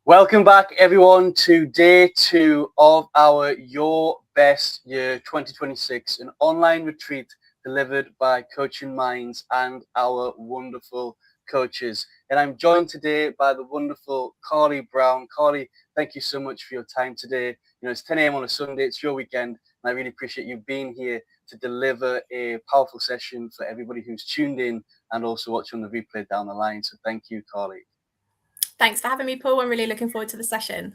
Welcome back, everyone, to day 2 of our Your Best Year 2026, an online retreat delivered by Coaching Minds and our wonderful coaches. And I'm joined today by the wonderful Carly Brown. Carly, thank you so much for your time today. It's 10 a.m. on a Sunday, it's your weekend, and I really appreciate you being here to deliver a powerful session for everybody who's tuned in and also watching the replay down the line. So thank you, Carly. Thanks for having me, Paul. I'm really looking forward to the session.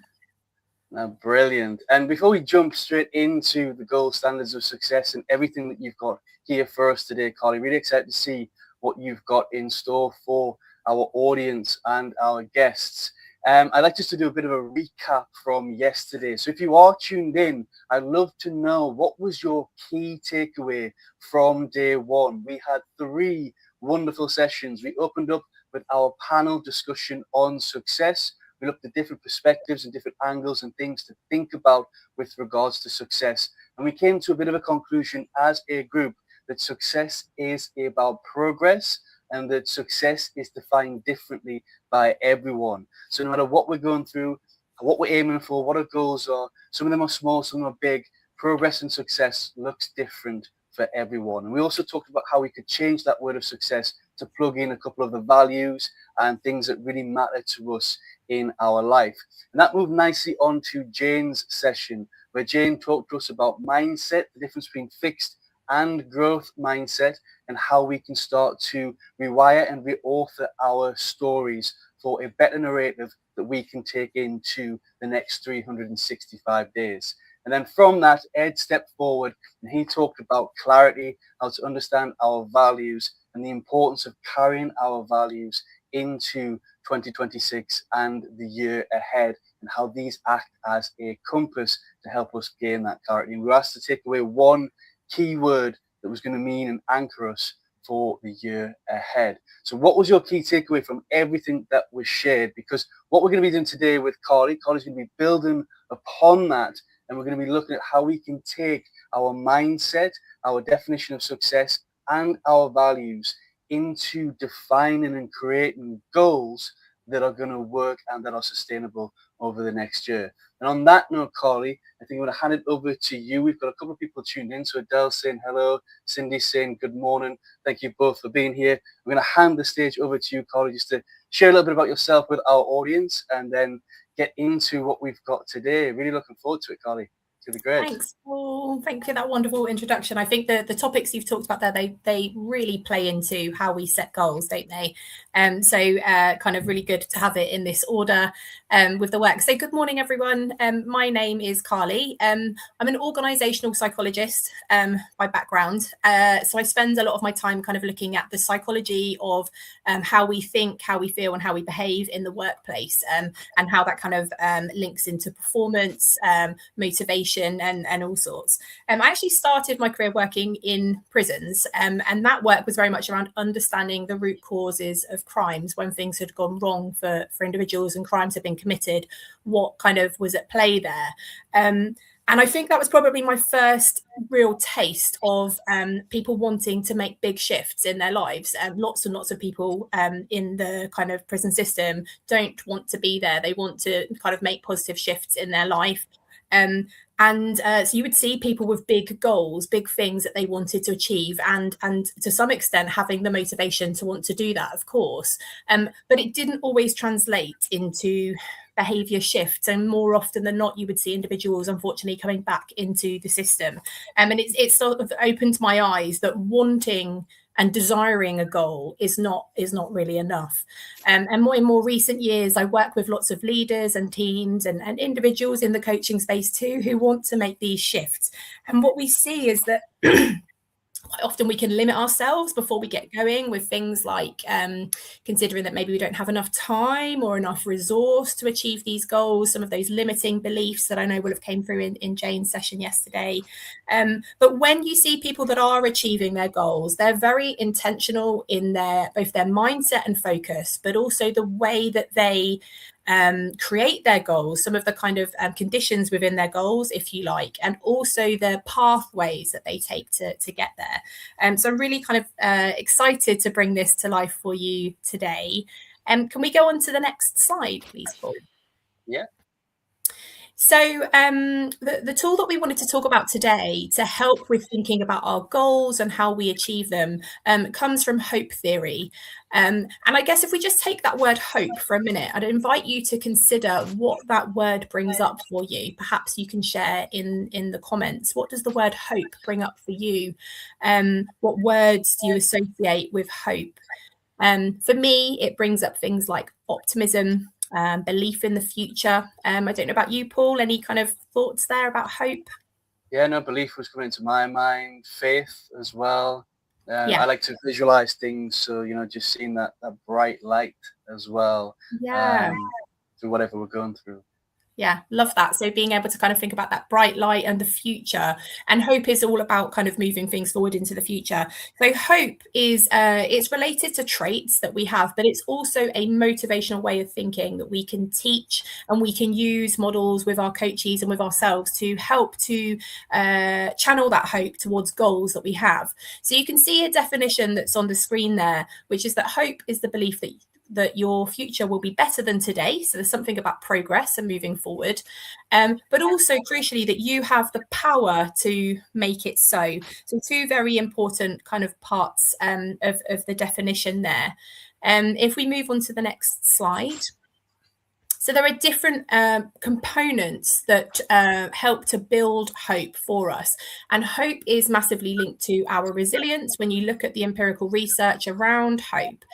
Brilliant. And before we jump straight into the gold standards of success and everything that you've got here for us today, Carly, really excited to see what you've got in store for our audience and our guests. I'd like just to do a bit of a recap from yesterday. So if you are tuned in, I'd love to know, what was your key takeaway from day 1? We had 3 wonderful sessions. We opened up with our panel discussion on success. We looked at different perspectives and different angles and things to think about with regards to success. And we came to a bit of a conclusion as a group that success is about progress and that success is defined differently by everyone. So no matter what we're going through, what we're aiming for, what our goals are, some of them are small, some of them are big, progress and success looks different for everyone. And we also talked about how we could change that word of success to plug in a couple of the values and things that really matter to us in our life. And that moved nicely on to Jane's session, where Jane talked to us about mindset, the difference between fixed and growth mindset, and how we can start to rewire and reauthor our stories for a better narrative that we can take into the next 365 days. And then from that, Ed stepped forward and he talked about clarity, how to understand our values, and the importance of carrying our values into 2026 and the year ahead, and how these act as a compass to help us gain that clarity. And we were asked to take away one key word that was going to mean and anchor us for the year ahead. So what was your key takeaway from everything that was shared? Because what we're going to be doing today with Carly's going to be building upon that, and we're going to be looking at how we can take our mindset, our definition of success, and our values into defining and creating goals that are going to work and that are sustainable over the next year. And on that note, Carly, I think I'm going to hand it over to you. We've got a couple of people tuned in. So Adele saying hello, Cindy saying good morning. Thank you both for being here. I'm going to hand the stage over to you, Carly, just to share a little bit about yourself with our audience and then get into what we've got today. Really looking forward to it, Carly. It's going to be great. Thanks, Paul. Thank you for that wonderful introduction. I think the topics you've talked about there, they really play into how we set goals, don't they? So kind of really good to have it in this order with the work. So good morning, everyone. My name is Carly. I'm an organizational psychologist by background. So I spend a lot of my time kind of looking at the psychology of how we think, how we feel, and how we behave in the workplace, and how that kind of links into performance, motivation, and all sorts. I actually started my career working in prisons, and that work was very much around understanding the root causes of crimes when things had gone wrong for individuals and crimes had been committed, what kind of was at play there. And I think that was probably my first real taste of people wanting to make big shifts in their lives. Lots and lots of people in the kind of prison system don't want to be there. They want to kind of make positive shifts in their life. So you would see people with big goals, big things that they wanted to achieve, and to some extent having the motivation to want to do that, of course. But it didn't always translate into behavior shifts, and more often than not, you would see individuals unfortunately coming back into the system. And it sort of opened my eyes that wanting and desiring a goal is not really enough. And in more recent years, I work with lots of leaders and teams and individuals in the coaching space too, who want to make these shifts. And what we see is that quite often we can limit ourselves before we get going with things like considering that maybe we don't have enough time or enough resource to achieve these goals, some of those limiting beliefs that I know will have came through in Jane's session yesterday. But when you see people that are achieving their goals, they're very intentional in both their mindset and focus, but also the way that they create their goals, some of the kind of conditions within their goals, if you like, and also the pathways that they take to get there. So I'm really kind of excited to bring this to life for you today. Can we go on to the next slide, please, Paul? Yeah. So the tool that we wanted to talk about today to help with thinking about our goals and how we achieve them comes from hope theory. And I guess if we just take that word hope for a minute, I'd invite you to consider what that word brings up for you. Perhaps you can share in the comments. What does the word hope bring up for you? What words do you associate with hope? For me, it brings up things like optimism, belief in the future. I don't know about you, Paul. Any kind of thoughts there about hope? Yeah, no, belief was coming into my mind, faith as well. Yeah. I like to visualize things, so just seeing that bright light as well, Yeah. through whatever we're going through. Yeah, love that. So being able to kind of think about that bright light and the future, and hope is all about kind of moving things forward into the future. So hope is it's related to traits that we have, but it's also a motivational way of thinking that we can teach, and we can use models with our coaches and with ourselves to help to channel that hope towards goals that we have. So you can see a definition that's on the screen there, which is that hope is the belief that your future will be better than today. So there's something about progress and moving forward, but also crucially that you have the power to make it so. So two very important kind of parts of the definition there. If we move on to the next slide. So there are different components that help to build hope for us. And hope is massively linked to our resilience. When you look at the empirical research around hope,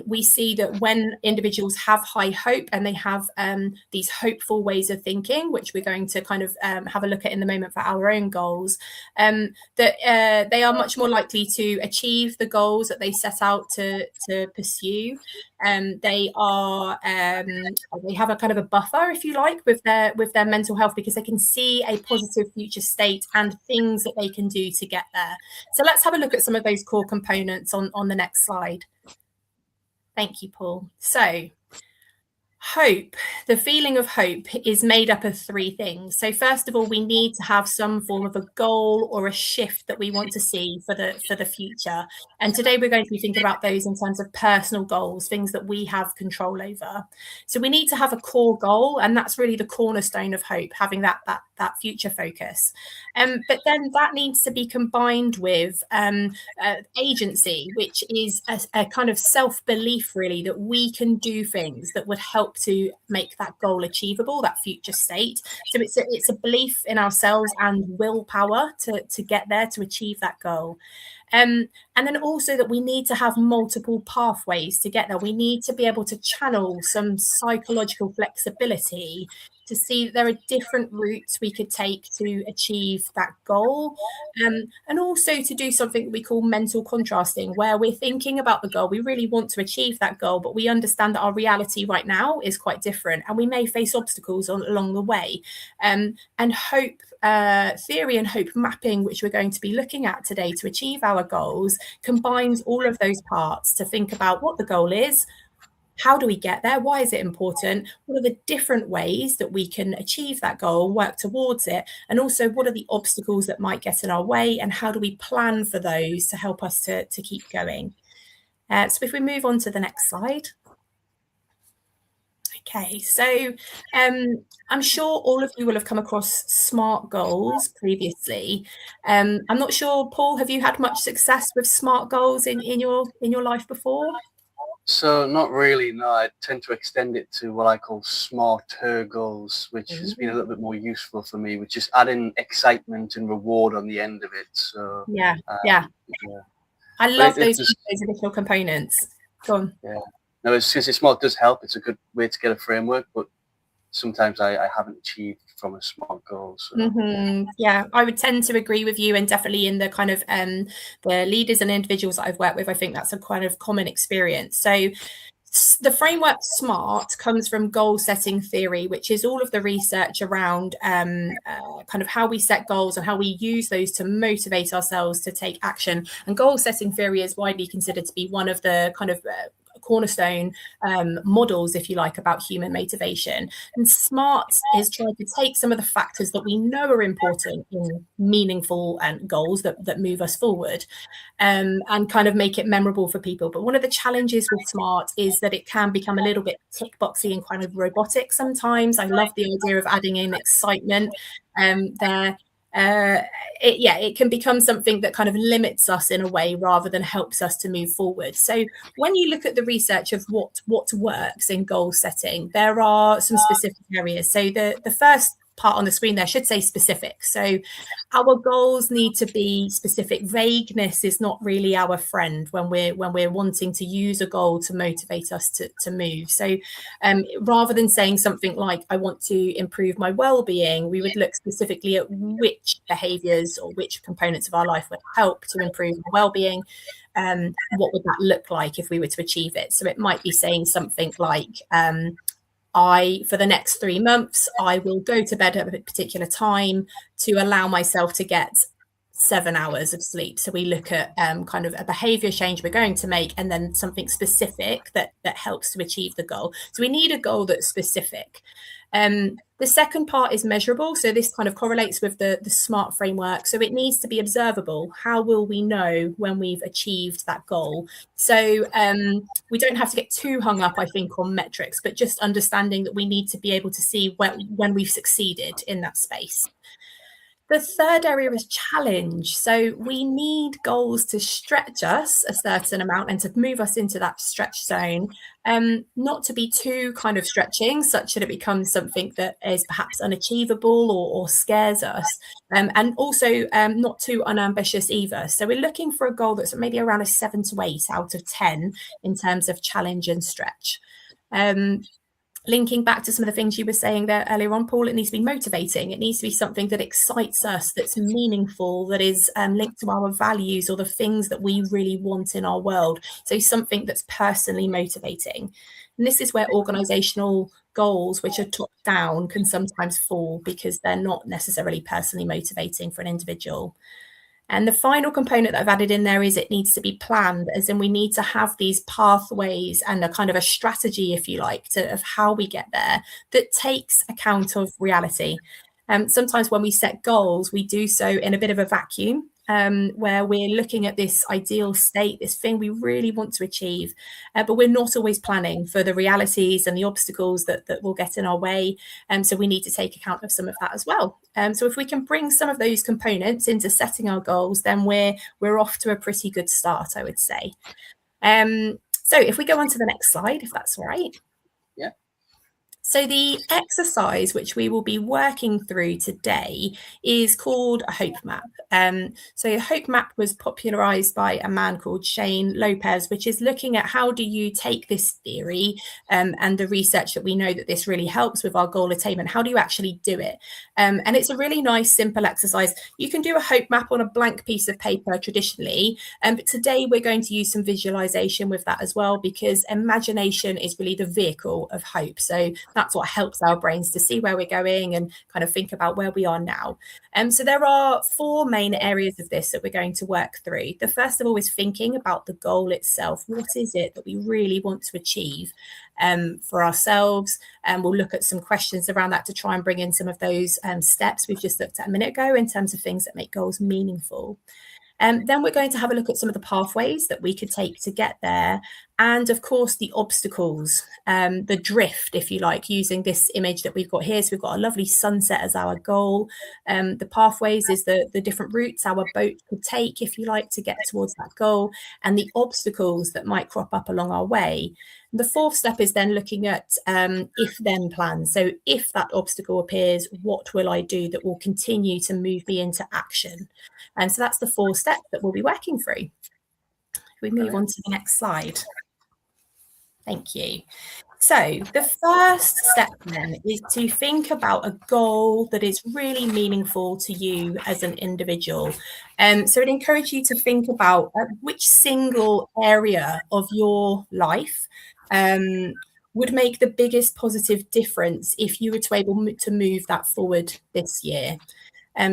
we see that when individuals have high hope and they have these hopeful ways of thinking, which we're going to kind of have a look at in the moment for our own goals, that they are much more likely to achieve the goals that they set out to pursue. They have a kind of a buffer, if you like, with their mental health, because they can see a positive future state and things that they can do to get there. So let's have a look at some of those core components on the next slide. Thank you, Paul. So hope, the feeling of hope is made up of three things. So first of all, we need to have some form of a goal or a shift that we want to see for the future. And today we're going to be thinking about those in terms of personal goals, things that we have control over. So we need to have a core goal, and that's really the cornerstone of hope, having that future focus. But then that needs to be combined with agency, which is a kind of self-belief, really, that we can do things that would help to make that goal achievable, that future state. So it's a belief in ourselves and willpower to get there, to achieve that goal. And then also that we need to have multiple pathways to get there. We need to be able to channel some psychological flexibility to see that there are different routes we could take to achieve that goal, and also to do something that we call mental contrasting, where we're thinking about the goal, we really want to achieve that goal, but we understand that our reality right now is quite different, and we may face obstacles along the way. And hope theory and hope mapping, which we're going to be looking at today to achieve our goals, combines all of those parts to think about what the goal is. How do we get there? Why is it important? What are the different ways that we can achieve that goal, work towards it? And also, what are the obstacles that might get in our way? And how do we plan for those to help us to keep going? So if we move on to the next slide. Okay, so I'm sure all of you will have come across SMART goals previously. I'm not sure, Paul, have you had much success with SMART goals in your life before? So not really, no. I tend to extend it to what I call smarter goals, which has been a little bit more useful for me, which is adding excitement and reward on the end of it. So yeah. I love those additional components. Go on. Yeah. No, it's because SMART does help. It's a good way to get a framework, but sometimes I haven't achieved from a SMART goal. So. Yeah, I would tend to agree with you, and definitely in the kind of the leaders and individuals that I've worked with, I think that's a kind of common experience. So the framework SMART comes from goal setting theory, which is all of the research around kind of how we set goals and how we use those to motivate ourselves to take action. And goal setting theory is widely considered to be one of the kind of cornerstone models, if you like, about human motivation. And SMART is trying to take some of the factors that we know are important in meaningful goals that move us forward, and kind of make it memorable for people. But one of the challenges with SMART is that it can become a little bit tick boxy and kind of robotic sometimes. I love the idea of adding in excitement there. It can become something that kind of limits us in a way rather than helps us to move forward. So when you look at the research of what works in goal setting, there are some specific areas. So the first part on the screen there should say specific. So our goals need to be specific. Vagueness is not really our friend when we're wanting to use a goal to motivate us to move. So rather than saying something like, I want to improve my well-being, we would look specifically at which behaviors or which components of our life would help to improve our well-being. What would that look like if we were to achieve it? So it might be saying something like, for the next 3 months, I will go to bed at a particular time to allow myself to get 7 hours of sleep. So we look at kind of a behavior change we're going to make, and then something specific that helps to achieve the goal. So we need a goal that's specific. The second part is measurable. So this kind of correlates with the SMART framework. So it needs to be observable. How will we know when we've achieved that goal? So we don't have to get too hung up, I think, on metrics, but just understanding that we need to be able to see when we've succeeded in that space. The third area is challenge. So we need goals to stretch us a certain amount and to move us into that stretch zone, not to be too kind of stretching, such that it becomes something that is perhaps unachievable or scares us, and also not too unambitious either. So we're looking for a goal that's maybe around a 7 to 8 out of 10 in terms of challenge and stretch. Linking back to some of the things you were saying there earlier on, Paul, it needs to be motivating. It needs to be something that excites us, that's meaningful, that is linked to our values or the things that we really want in our world. So something that's personally motivating. And this is where organizational goals, which are top down, can sometimes fall because they're not necessarily personally motivating for an individual. And the final component that I've added in there is it needs to be planned, as in we need to have these pathways and a kind of a strategy, if you like, of how we get there that takes account of reality. Sometimes when we set goals, we do so in a bit of a vacuum, where we're looking at this ideal state, this thing we really want to achieve, but we're not always planning for the realities and the obstacles that will get in our way. So we need to take account of some of that as well. So if we can bring some of those components into setting our goals, then we're off to a pretty good start, I would say. So if we go on to the next slide, if that's all right. Yeah. So the exercise which we will be working through today is called a hope map. So a hope map was popularized by a man called Shane Lopez, which is looking at how do you take this theory and the research that we know that this really helps with our goal attainment. How do you actually do it? And it's a really nice, simple exercise. You can do a hope map on a blank piece of paper traditionally, but today we're going to use some visualization with that as well, because imagination is really the vehicle of hope. So that's what helps our brains to see where we're going and kind of think about where we are now. So there are 4 main areas of this that we're going to work through. The first of all is thinking about the goal itself. What is it that we really want to achieve for ourselves? And we'll look at some questions around that to try and bring in some of those steps we've just looked at a minute ago in terms of things that make goals meaningful. Then we're going to have a look at some of the pathways that we could take to get there. And of course, the obstacles, the drift, if you like, using this image that we've got here. So we've got a lovely sunset as our goal. The pathways is the different routes our boat could take, if you like, to get towards that goal, and the obstacles that might crop up along our way. The 4th step is then looking at if-then plans. So if that obstacle appears, what will I do that will continue to move me into action? And so that's the 4 steps that we'll be working through. We move on to the next slide. Thank you. So the first step then is to think about a goal that is really meaningful to you as an individual. So I'd encourage you to think about which single area of your life would make the biggest positive difference if you were to able to move that forward this year.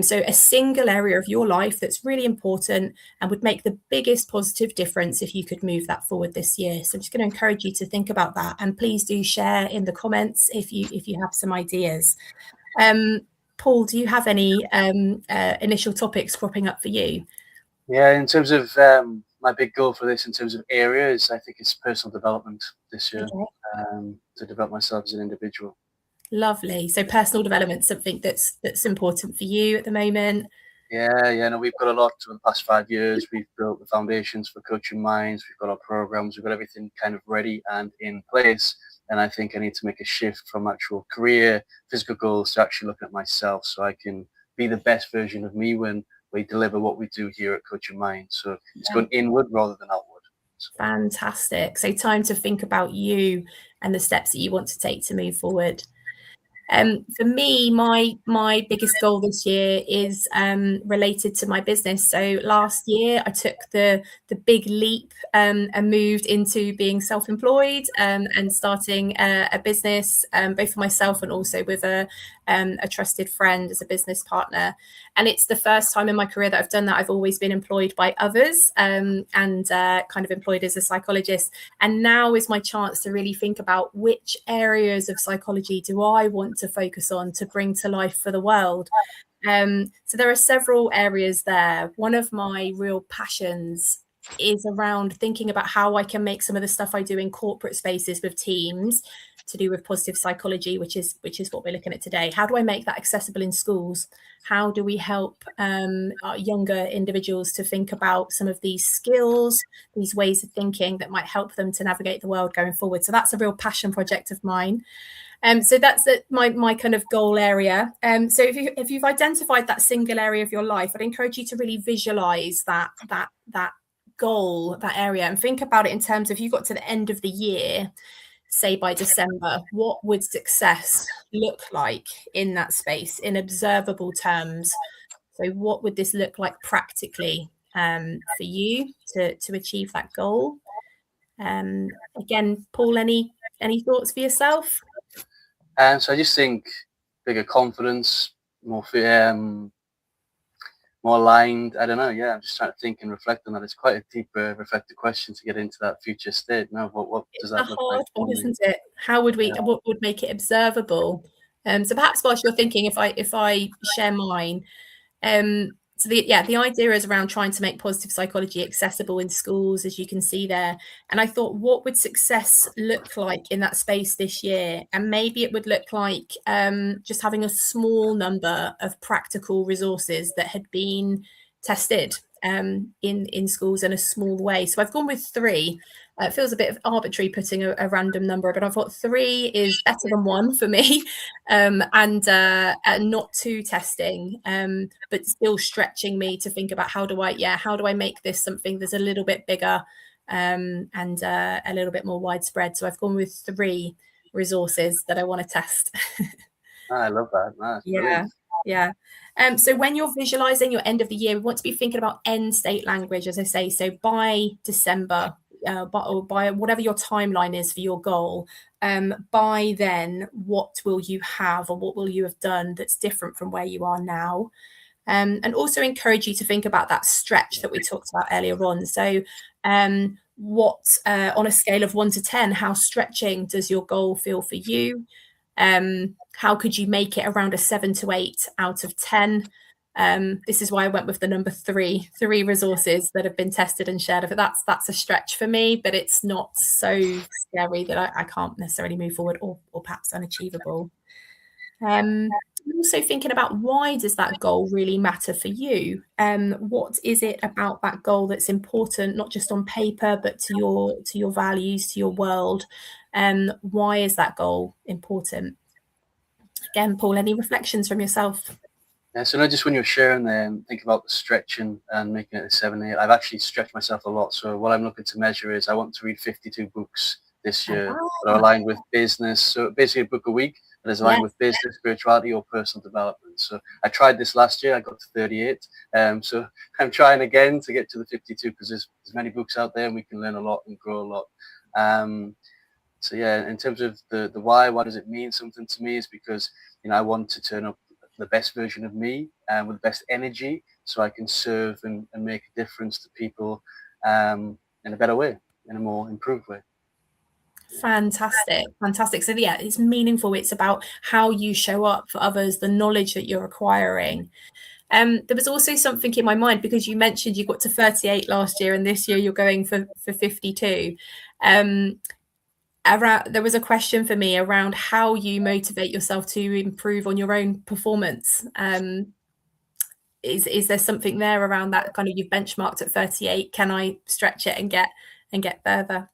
So a single area of your life that's really important and would make the biggest positive difference if you could move that forward this year. So I'm just going to encourage you to think about that, and please do share in the comments if you have some ideas. Paul, do you have any initial topics cropping up for you? Yeah, in terms of my big goal for this, in terms of areas, I think it's personal development this year, Okay. to develop myself as an individual. Lovely. So personal development, something that's important for you at the moment. Yeah, no, we've got a lot over the past 5 years. We've built the foundations for coaching minds. We've got our programs. We've got everything kind of ready and in place. And I think I need to make a shift from actual career, physical goals to actually looking at myself so I can be the best version of me when we deliver what we do here at Coaching Minds. So it's going inward rather than outward. So. Fantastic. So time to think about you and the steps that you want to take to move forward. For me, my biggest goal this year is related to my business. So last year, I took the big leap and moved into being self-employed and starting a business, both for myself and also with a trusted friend as a business partner. And it's the first time in my career that I've done that. I've always been employed by others and kind of employed as a psychologist. And now is my chance to really think about which areas of psychology do I want to focus on to bring to life for the world. So there are several areas there. One of my real passions is around thinking about how I can make some of the stuff I do in corporate spaces with teams to do with positive psychology, which is what we're looking at today. How do I make that accessible in schools? How do we help our younger individuals to think about some of these skills, these ways of thinking that might help them to navigate the world going forward? So that's a real passion project of mine. So that's my kind of goal area. So if you've identified that single area of your life, I'd encourage you to really visualize that goal, that area, and think about it in terms of, you got to the end of the year, say by December, what would success look like in that space in observable terms? So what would this look like practically for you to achieve that goal? Again, Paul, any thoughts for yourself? So I just think bigger confidence, more aligned. I don't know. Yeah, I'm just trying to think and reflect on that. It's quite a deep, reflective question to get into that future state. Now, what does that look like? Hard one, isn't it? How would we? Yeah. What would make it observable? So perhaps whilst you're thinking, if I share mine, so the idea is around trying to make positive psychology accessible in schools, as you can see there. And I thought, what would success look like in that space this year? And maybe it would look like just having a small number of practical resources that had been tested in schools in a small way. So I've gone with 3. It feels a bit arbitrary putting a random number, but I thought 3 is better than 1 for me, and not too testing, but still stretching me to think about how do I make this something that's a little bit bigger and a little bit more widespread. So I've gone with 3 resources that I want to test. I love that. That's brilliant. Yeah. So when you're visualizing your end of the year, we want to be thinking about end state language, as I say. So by December, or by whatever your timeline is for your goal, by then, what will you have, or what will you have done that's different from where you are now? And also encourage you to think about that stretch that we talked about earlier on. So what on a scale of 1 to 10, how stretching does your goal feel for you? How could you make it around a 7 to 8 out of 10? This is why I went with the number 3 resources that have been tested and shared. That's a stretch for me, but it's not so scary that I can't necessarily move forward, or perhaps unachievable. Also thinking about, why does that goal really matter for you? What is it about that goal that's important, not just on paper, but to your values, to your world? Why is that goal important? Again, Paul, any reflections from yourself? Yeah, so not just when you're sharing there, think about the stretching and making it a 7, 8. I've actually stretched myself a lot. So what I'm looking to measure is, I want to read 52 books this year that are aligned with business. So basically a book a week that is aligned with business, spirituality, or personal development. So I tried this last year. I got to 38. So I'm trying again to get to the 52, because there's many books out there and we can learn a lot and grow a lot. So yeah, in terms of the why does it mean something to me, is because, I want to turn up the best version of me with the best energy, so I can serve and make a difference to people in a better way, in a more improved way. Fantastic. So yeah, it's meaningful. It's about how you show up for others, the knowledge that you're acquiring. There was also something in my mind, because you mentioned you got to 38 last year and this year you're going for 52. There was a question for me around how you motivate yourself to improve on your own performance. Is there something there around that kind of, you've benchmarked at 38? Can I stretch it and get further?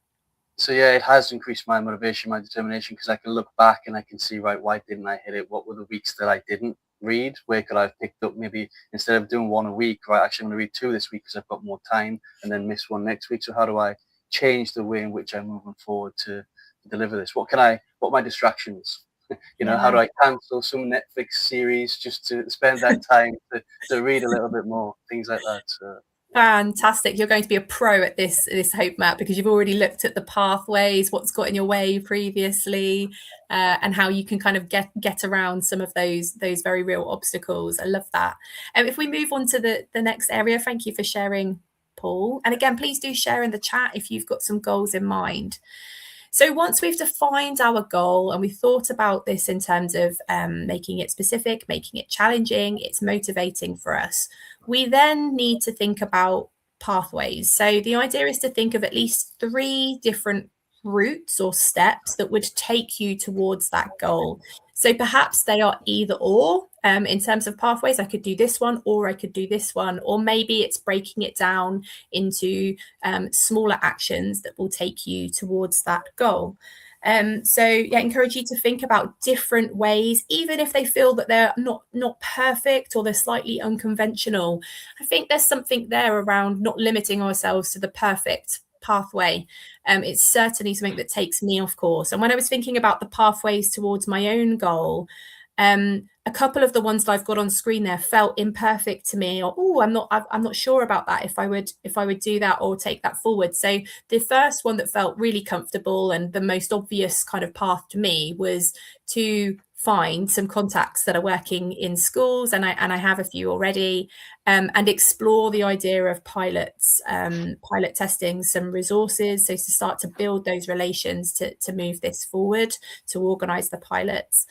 So yeah, it has increased my motivation, my determination, because I can look back and I can see, right, why didn't I hit it? What were the weeks that I didn't read? Where could I have picked up, maybe instead of doing one a week, right, actually I'm going to read 2 this week because I've got more time, and then miss 1 next week. So how do I change the way in which I'm moving forward to deliver this? What are my distractions? How do I cancel some Netflix series just to spend that time to read a little bit more? Things like that. So. Fantastic. You're going to be a pro at this hope map, because you've already looked at the pathways, what's got in your way previously, and how you can kind of get around some of those very real obstacles. I love that. And if we move on to the next area, thank you for sharing, Paul. And again, please do share in the chat if you've got some goals in mind. So once we've defined our goal and we thought about this in terms of making it specific, making it challenging, it's motivating for us, we then need to think about pathways. So the idea is to think of at least 3 different routes or steps that would take you towards that goal. So perhaps they are either or. In terms of pathways, I could do this one, or I could do this one, or maybe it's breaking it down into smaller actions that will take you towards that goal. So yeah, I encourage you to think about different ways, even if they feel that they're not perfect or they're slightly unconventional. I think there's something there around not limiting ourselves to the perfect pathway. It's certainly something that takes me off course. And when I was thinking about the pathways towards my own goal, a couple of the ones that I've got on screen there felt imperfect to me, or I'm not sure about that, if I would do that or take that forward. So the first one that felt really comfortable and the most obvious kind of path to me was to find some contacts that are working in schools, and I have a few already, and explore the idea of pilot testing some resources, so to start to build those relations to move this forward, to organize the pilots.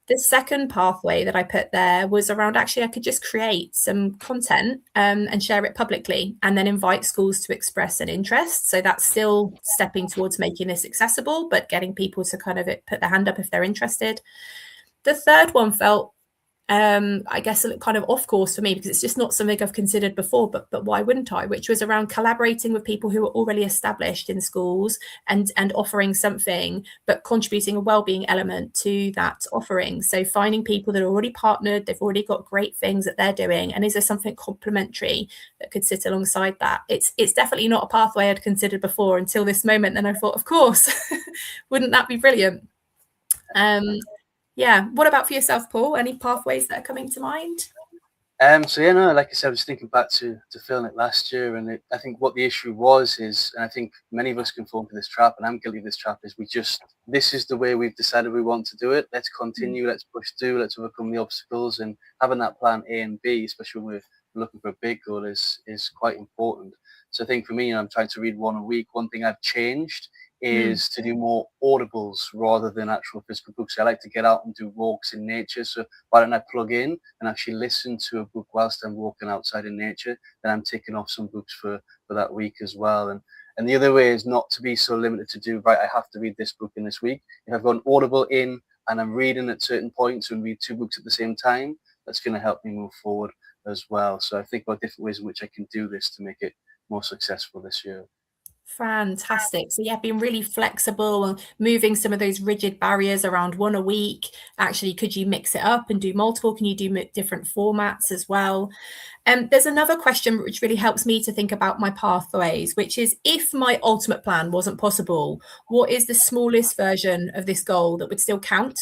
The second pathway that I put there was around, actually, I could just create some content and share it publicly, and then invite schools to express an interest. So that's still stepping towards making this accessible, but getting people to kind of put their hand up if they're interested. The third one felt, I guess, kind of off course for me, because it's just not something I've considered before, but why wouldn't I? Which was around collaborating with people who are already established in schools and offering something, but contributing a wellbeing element to that offering. So finding people that are already partnered, they've already got great things that they're doing, and is there something complementary that could sit alongside that? It's definitely not a pathway I'd considered before until this moment. Then I thought, of course, wouldn't that be brilliant? Yeah. What about for yourself, Paul? Any pathways that are coming to mind? So yeah, no, like I said, I was thinking back to filming it last year, and I think what the issue was is, and I think many of us can fall into this trap, and I'm guilty of this trap, is this is the way we've decided we want to do it. Let's continue, let's push through, let's overcome the obstacles, and having that plan A and B, especially when we're looking for a big goal, is quite important. So I think for me, I'm trying to read 1 a week. One thing I've changed is to do more audibles rather than actual physical books. I like to get out and do walks in nature. So why don't I plug in and actually listen to a book whilst I'm walking outside in nature? Then I'm ticking off some books for that week as well. And the other way is not to be so limited to do, right, I have to read this book in this week. If I've got an audible in and I'm reading at certain points and read 2 books at the same time, that's going to help me move forward as well. So I think about different ways in which I can do this to make it more successful this year. Fantastic. So yeah, being really flexible and moving some of those rigid barriers around 1 a week. Actually, could you mix it up and do multiple? Can you do different formats as well? There's another question which really helps me to think about my pathways, which is, if my ultimate plan wasn't possible, what is the smallest version of this goal that would still count?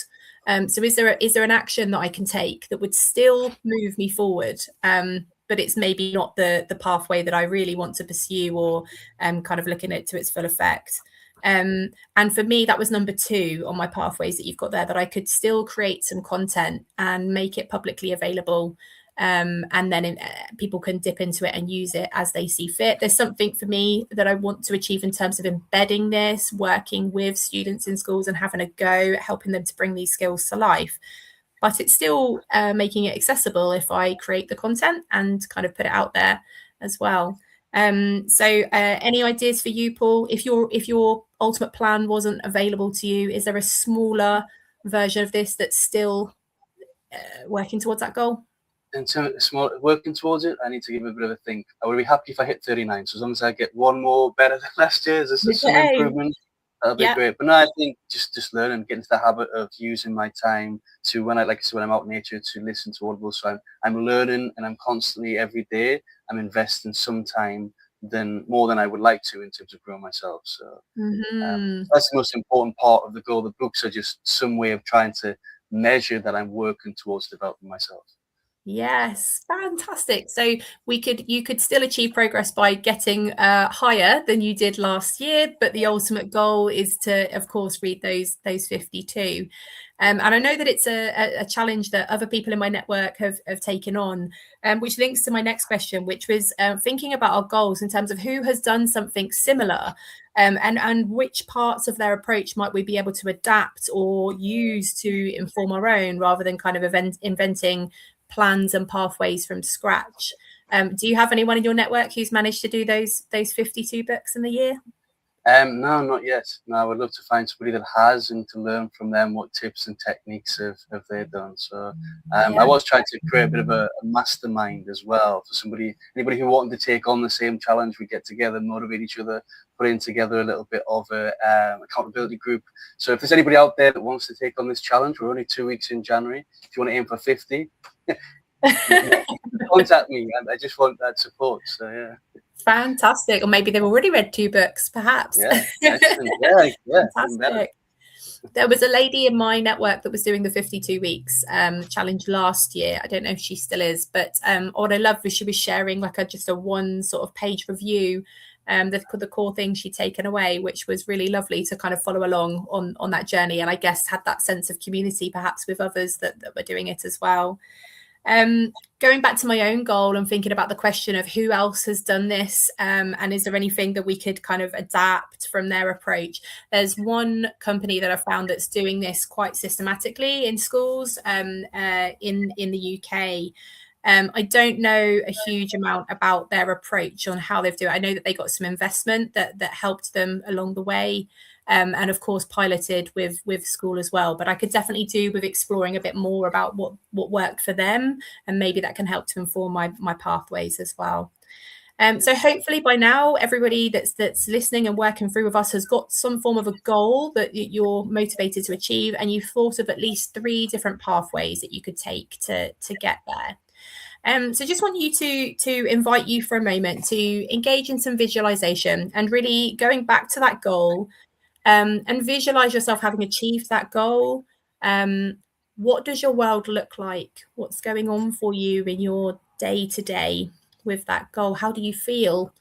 So is there an action that I can take that would still move me forward? But it's maybe not the pathway that I really want to pursue, or kind of looking at it to its full effect. And for me, that was number 2 on my pathways that you've got there, that I could still create some content and make it publicly available. And then people can dip into it and use it as they see fit. There's something for me that I want to achieve in terms of embedding this, working with students in schools and having a go at helping them to bring these skills to life. But it's still making it accessible if I create the content and kind of put it out there as well. So any ideas for you, Paul? If your ultimate plan wasn't available to you, is there a smaller version of this that's still working towards that goal? In terms of small working towards it, I need to give it a bit of a think. I would be happy if I hit 39. So as long as I get one more better than last year, there's some improvement. That'll be great. But no, I think just learning, getting into the habit of using my time to when I'm out in nature to listen to audibles. So I'm learning, and I'm constantly every day I'm investing some time more than I would like to in terms of growing myself. So that's the most important part of the goal. The books are just some way of trying to measure that I'm working towards developing myself. Yes, fantastic. So you could still achieve progress by getting higher than you did last year, but the ultimate goal is to, of course, read those 52. And I know that it's a challenge that other people in my network have taken on, which links to my next question, which was thinking about our goals in terms of who has done something similar, and which parts of their approach might we be able to adapt or use to inform our own, rather than kind of inventing plans and pathways from scratch. Do you have anyone in your network who's managed to do those 52 books in the year? No, not yet. No, I would love to find somebody that has, and to learn from them what tips and techniques have they done. So I was trying to create a bit of a mastermind as well for anybody who wanted to take on the same challenge. We get together, motivate each other, put in together a little bit of a accountability group. So if there's anybody out there that wants to take on this challenge, we're only 2 weeks in January. If you want to aim for 50, contact me. I just want that support. So yeah. Fantastic. Or maybe they've already read 2 books, perhaps. Yeah, excellent. Yeah. Fantastic. There was a lady in my network that was doing the 52 weeks challenge last year. I don't know if she still is, but what I loved was she was sharing like just a one sort of page review, the core things she'd taken away, which was really lovely to kind of follow along on that journey. And I guess had that sense of community perhaps with others that were doing it as well. Going back to my own goal and thinking about the question of who else has done this, and is there anything that we could kind of adapt from their approach? There's one company that I found that's doing this quite systematically in schools in the UK. I don't know a huge amount about their approach on how they've done it. I know that they got some investment that helped them along the way. And of course piloted with school as well, but I could definitely do with exploring a bit more about what worked for them, and maybe that can help to inform my pathways as well. So hopefully by now everybody that's listening and working through with us has got some form of a goal that you're motivated to achieve, and you've thought of at least 3 different pathways that you could take to get there. So just want you to invite you for a moment to engage in some visualization and really going back to that goal. And visualize yourself having achieved that goal. What does your world look like? What's going on for you in your day-to-day with that goal? How do you feel?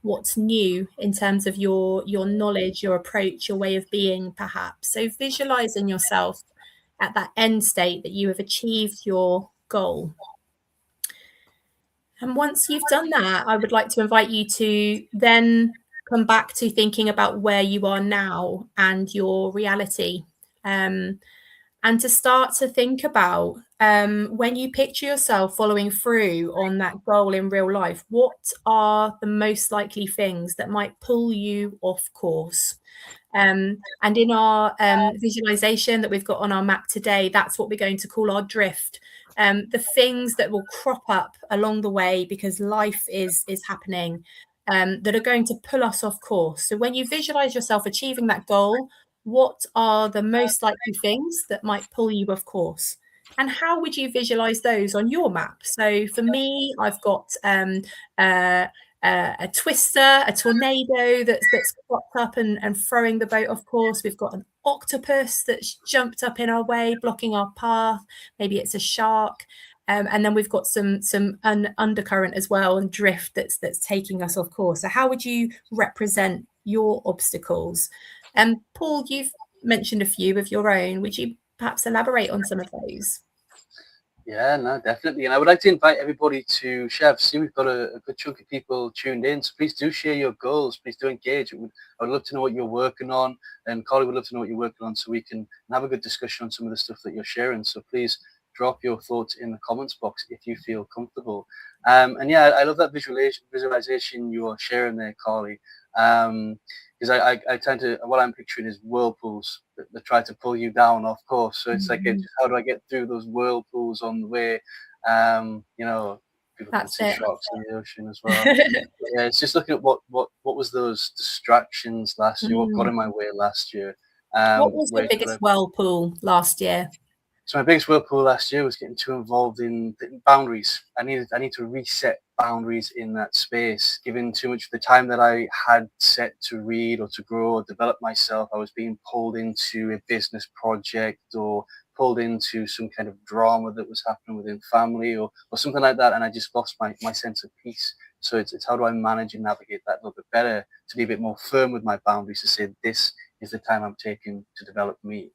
What's new in terms of your knowledge, your approach, your way of being, perhaps? So visualizing yourself at that end state that you have achieved your goal. And once you've done that, I would like to invite you to then come back to thinking about where you are now and your reality, and to start to think about when you picture yourself following through on that goal in real life, what are the most likely things that might pull you off course? And in our visualization that we've got on our map today, that's what we're going to call our drift. The things that will crop up along the way because life is happening, that are going to pull us off course. So when you visualize yourself achieving that goal, what are the most likely things that might pull you off course? And how would you visualize those on your map? So for me, I've got a twister, a tornado that's cropped up and throwing the boat off course. We've got an octopus that's jumped up in our way, blocking our path. Maybe it's a shark. And then we've got some undercurrent as well and drift that's taking us off course. So how would you represent your obstacles. Paul, you've mentioned a few of your own. Would you perhaps elaborate on some of those? Yeah, no, definitely. And I would like to invite everybody to share. I've seen we've got a good chunk of people tuned in. So please do share your goals. Please do engage. I would love to know what you're working on. And Carly would love to know what you're working on so we can have a good discussion on some of the stuff that you're sharing. So please drop your thoughts in the comments box if you feel comfortable. And yeah, I love that visualization you are sharing there, Carly. Because I tend to, what I'm picturing is whirlpools that try to pull you down, of course. So it's like, how do I get through those whirlpools on the way? You know, people can see sharks in the ocean as well. Yeah, it's just looking at what was those distractions last year, what got in my way last year. What was the biggest whirlpool last year? So my biggest whirlpool last year was getting too involved in boundaries. I need to reset boundaries in that space. Given too much of the time that I had set to read or to grow or develop myself, I was being pulled into a business project or pulled into some kind of drama that was happening within family or something like that, and I just lost my sense of peace. So it's how do I manage and navigate that a little bit better, to be a bit more firm with my boundaries, to say this is the time I'm taking to develop me.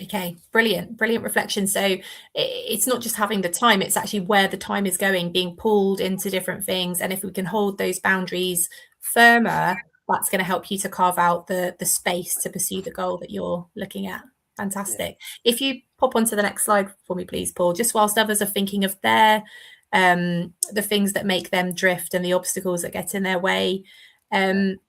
Okay, brilliant reflection. So it's not just having the time, it's actually where the time is going, being pulled into different things. And if we can hold those boundaries firmer, that's going to help you to carve out the space to pursue the goal that you're looking at. Fantastic. Yeah. If you pop onto the next slide for me, please, Paul, just whilst others are thinking of their the things that make them drift and the obstacles that get in their way. The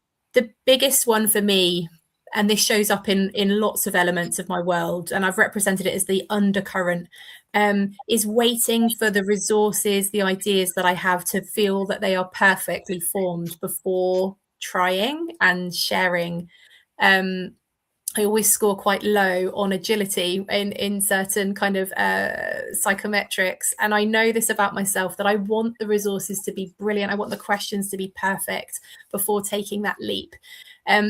biggest one for me, and this shows up in lots of elements of my world, and I've represented it as the undercurrent, is waiting for the resources, the ideas that I have to feel that they are perfectly formed before trying and sharing. I always score quite low on agility in certain kind of psychometrics. And I know this about myself, that I want the resources to be brilliant. I want the questions to be perfect before taking that leap.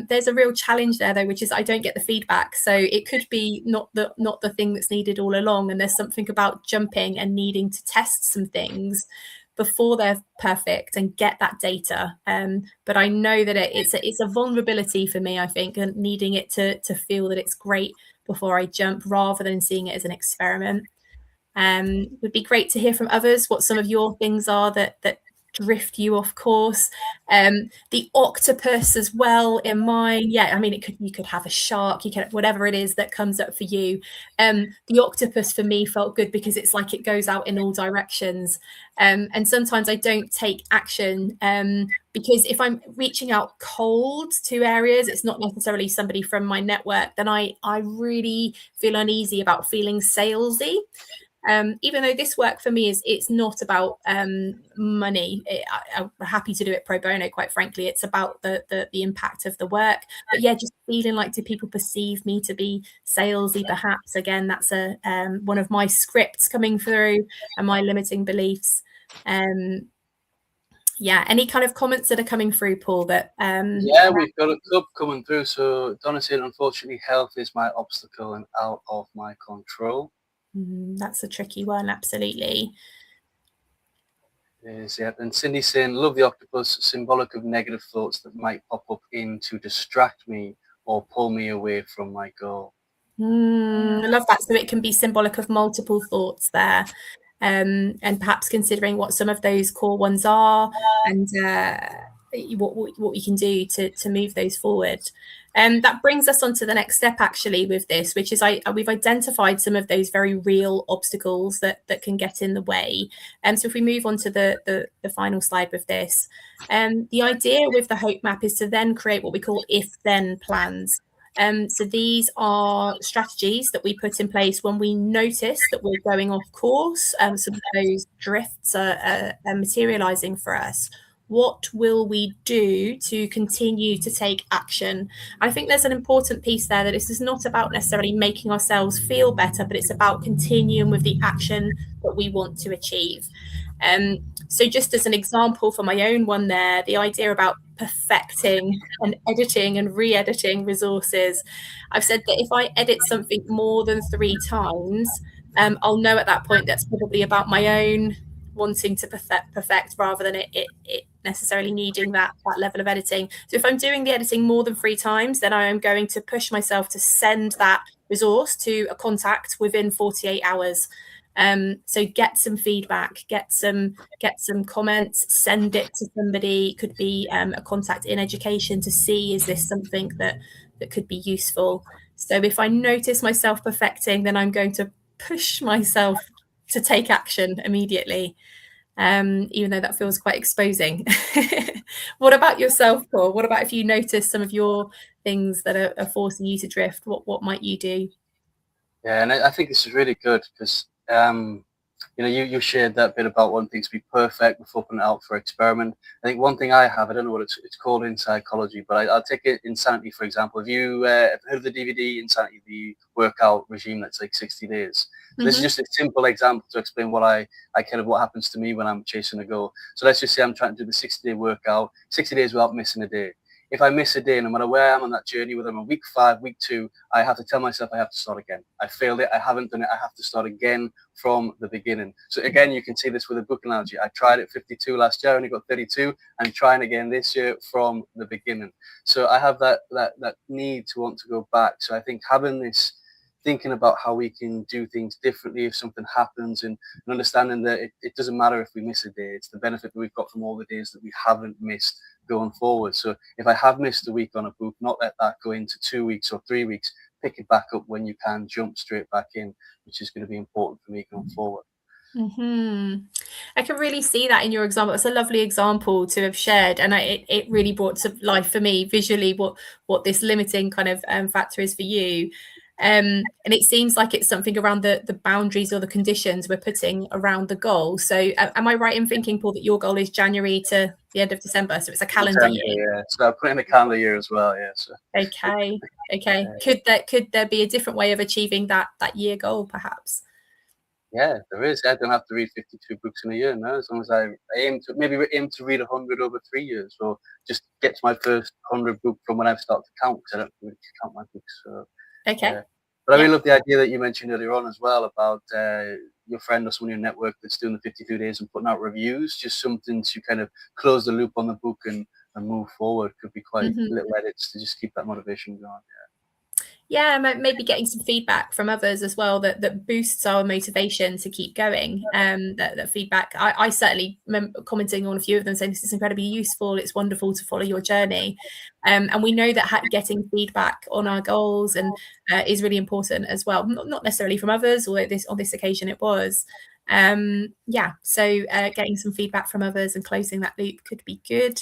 There's a real challenge there, though, which is I don't get the feedback. So it could be not the thing that's needed all along. And there's something about jumping and needing to test some things before they're perfect and get that data. But I know that it's a vulnerability for me, I think, and needing it to feel that it's great before I jump, rather than seeing it as an experiment. Would be great to hear from others what some of your things are that drift you off course. The octopus as well in mine. Yeah, I mean, you could have a shark, you can, whatever it is that comes up for you. The octopus for me felt good because it's like it goes out in all directions. And sometimes I don't take action because if I'm reaching out cold to areas, it's not necessarily somebody from my network, then I really feel uneasy about feeling salesy. Even though this work for me it's not about money. I'm happy to do it pro bono, quite frankly. It's about the impact of the work. But yeah, just feeling like, do people perceive me to be salesy perhaps? Again, that's one of my scripts coming through and my limiting beliefs. Yeah, any kind of comments that are coming through, Paul? That yeah, we've got a couple coming through. So Donna said, unfortunately, health is my obstacle and out of my control. That's a tricky one, absolutely. Is, yeah. And Cindy saying, love the octopus, symbolic of negative thoughts that might pop up in to distract me or pull me away from my goal. I love that. So it can be symbolic of multiple thoughts there. And perhaps considering what some of those core ones are and what we can do to move those forward. That brings us on to the next step actually with this, which is we've identified some of those very real obstacles that can get in the way. So if we move on to the final slide with this, the idea with the hope map is to then create what we call if-then plans. So these are strategies that we put in place when we notice that we're going off course. Some of those drifts are materializing for us. What will we do to continue to take action? I think there's an important piece there, that this is not about necessarily making ourselves feel better, but it's about continuing with the action that we want to achieve. So just as an example for my own one there, the idea about perfecting and editing and re-editing resources. I've said that if I edit something more than 3 times, I'll know at that point that's probably about my own wanting to perfect rather than it necessarily needing that level of editing. So if I'm doing the editing more than 3 times, then I am going to push myself to send that resource to a contact within 48 hours. So get some feedback, get some comments, send it to somebody. Could be a contact in education to see, is this something that could be useful. So if I notice myself perfecting, then I'm going to push myself to take action immediately, even though that feels quite exposing. What about yourself, Paul? What about if you notice some of your things that are forcing you to drift? What might you do? Yeah, and I think this is really good because you know, you shared that bit about wanting things to be perfect before putting it out for experiment. I think one thing I have, I don't know what it's called in psychology, but I'll take it Insanity, for example. Have you heard of the DVD Insanity, the workout regime that's like 60 days? So this is just a simple example to explain what I kind of what happens to me when I'm chasing a goal. So let's just say I'm trying to do the 60-day workout, 60 days without missing a day. If I miss a day, no matter where I am on that journey, whether I'm on week 5, week 2, I have to tell myself I have to start again. I failed it. I haven't done it. I have to start again from the beginning. So again, you can see this with a book analogy. I tried it 52 last year, I only got 32. I'm trying again this year from the beginning. So I have that need to want to go back. So I think having this, thinking about how we can do things differently if something happens, and understanding that it doesn't matter if we miss a day. It's the benefit that we've got from all the days that we haven't missed going forward. So if I have missed a week on a book, not let that go into 2 weeks or 3 weeks. Pick it back up when you can, jump straight back in, which is going to be important for me going forward. I can really see that in your example. It's a lovely example to have shared, and it really brought to life for me visually what this limiting kind of factor is for you. And it seems like it's something around the boundaries or the conditions we're putting around the goal. So am I right in thinking, Paul, that your goal is January to the end of December? So it's a calendar year. Yeah. So I put in a calendar year as well. Yeah. So. Okay. Could there be a different way of achieving that year goal, perhaps? Yeah, there is. I don't have to read 52 books in a year now, as long as I aim to read 100 over 3 years, or just get to my first 100 book from when I start to count, because I don't really count my books. So, okay. But I really love the idea that you mentioned earlier on as well about your friend or someone in your network that's doing the 52 days and putting out reviews. Just something to kind of close the loop on the book and move forward. Could be quite little edits to just keep that motivation going. Yeah, maybe getting some feedback from others as well that boosts our motivation to keep going. That feedback, I certainly remember commenting on a few of them saying this is incredibly useful. It's wonderful to follow your journey, and we know that getting feedback on our goals and is really important as well. Not necessarily from others, although on this occasion it was. So getting some feedback from others and closing that loop could be good.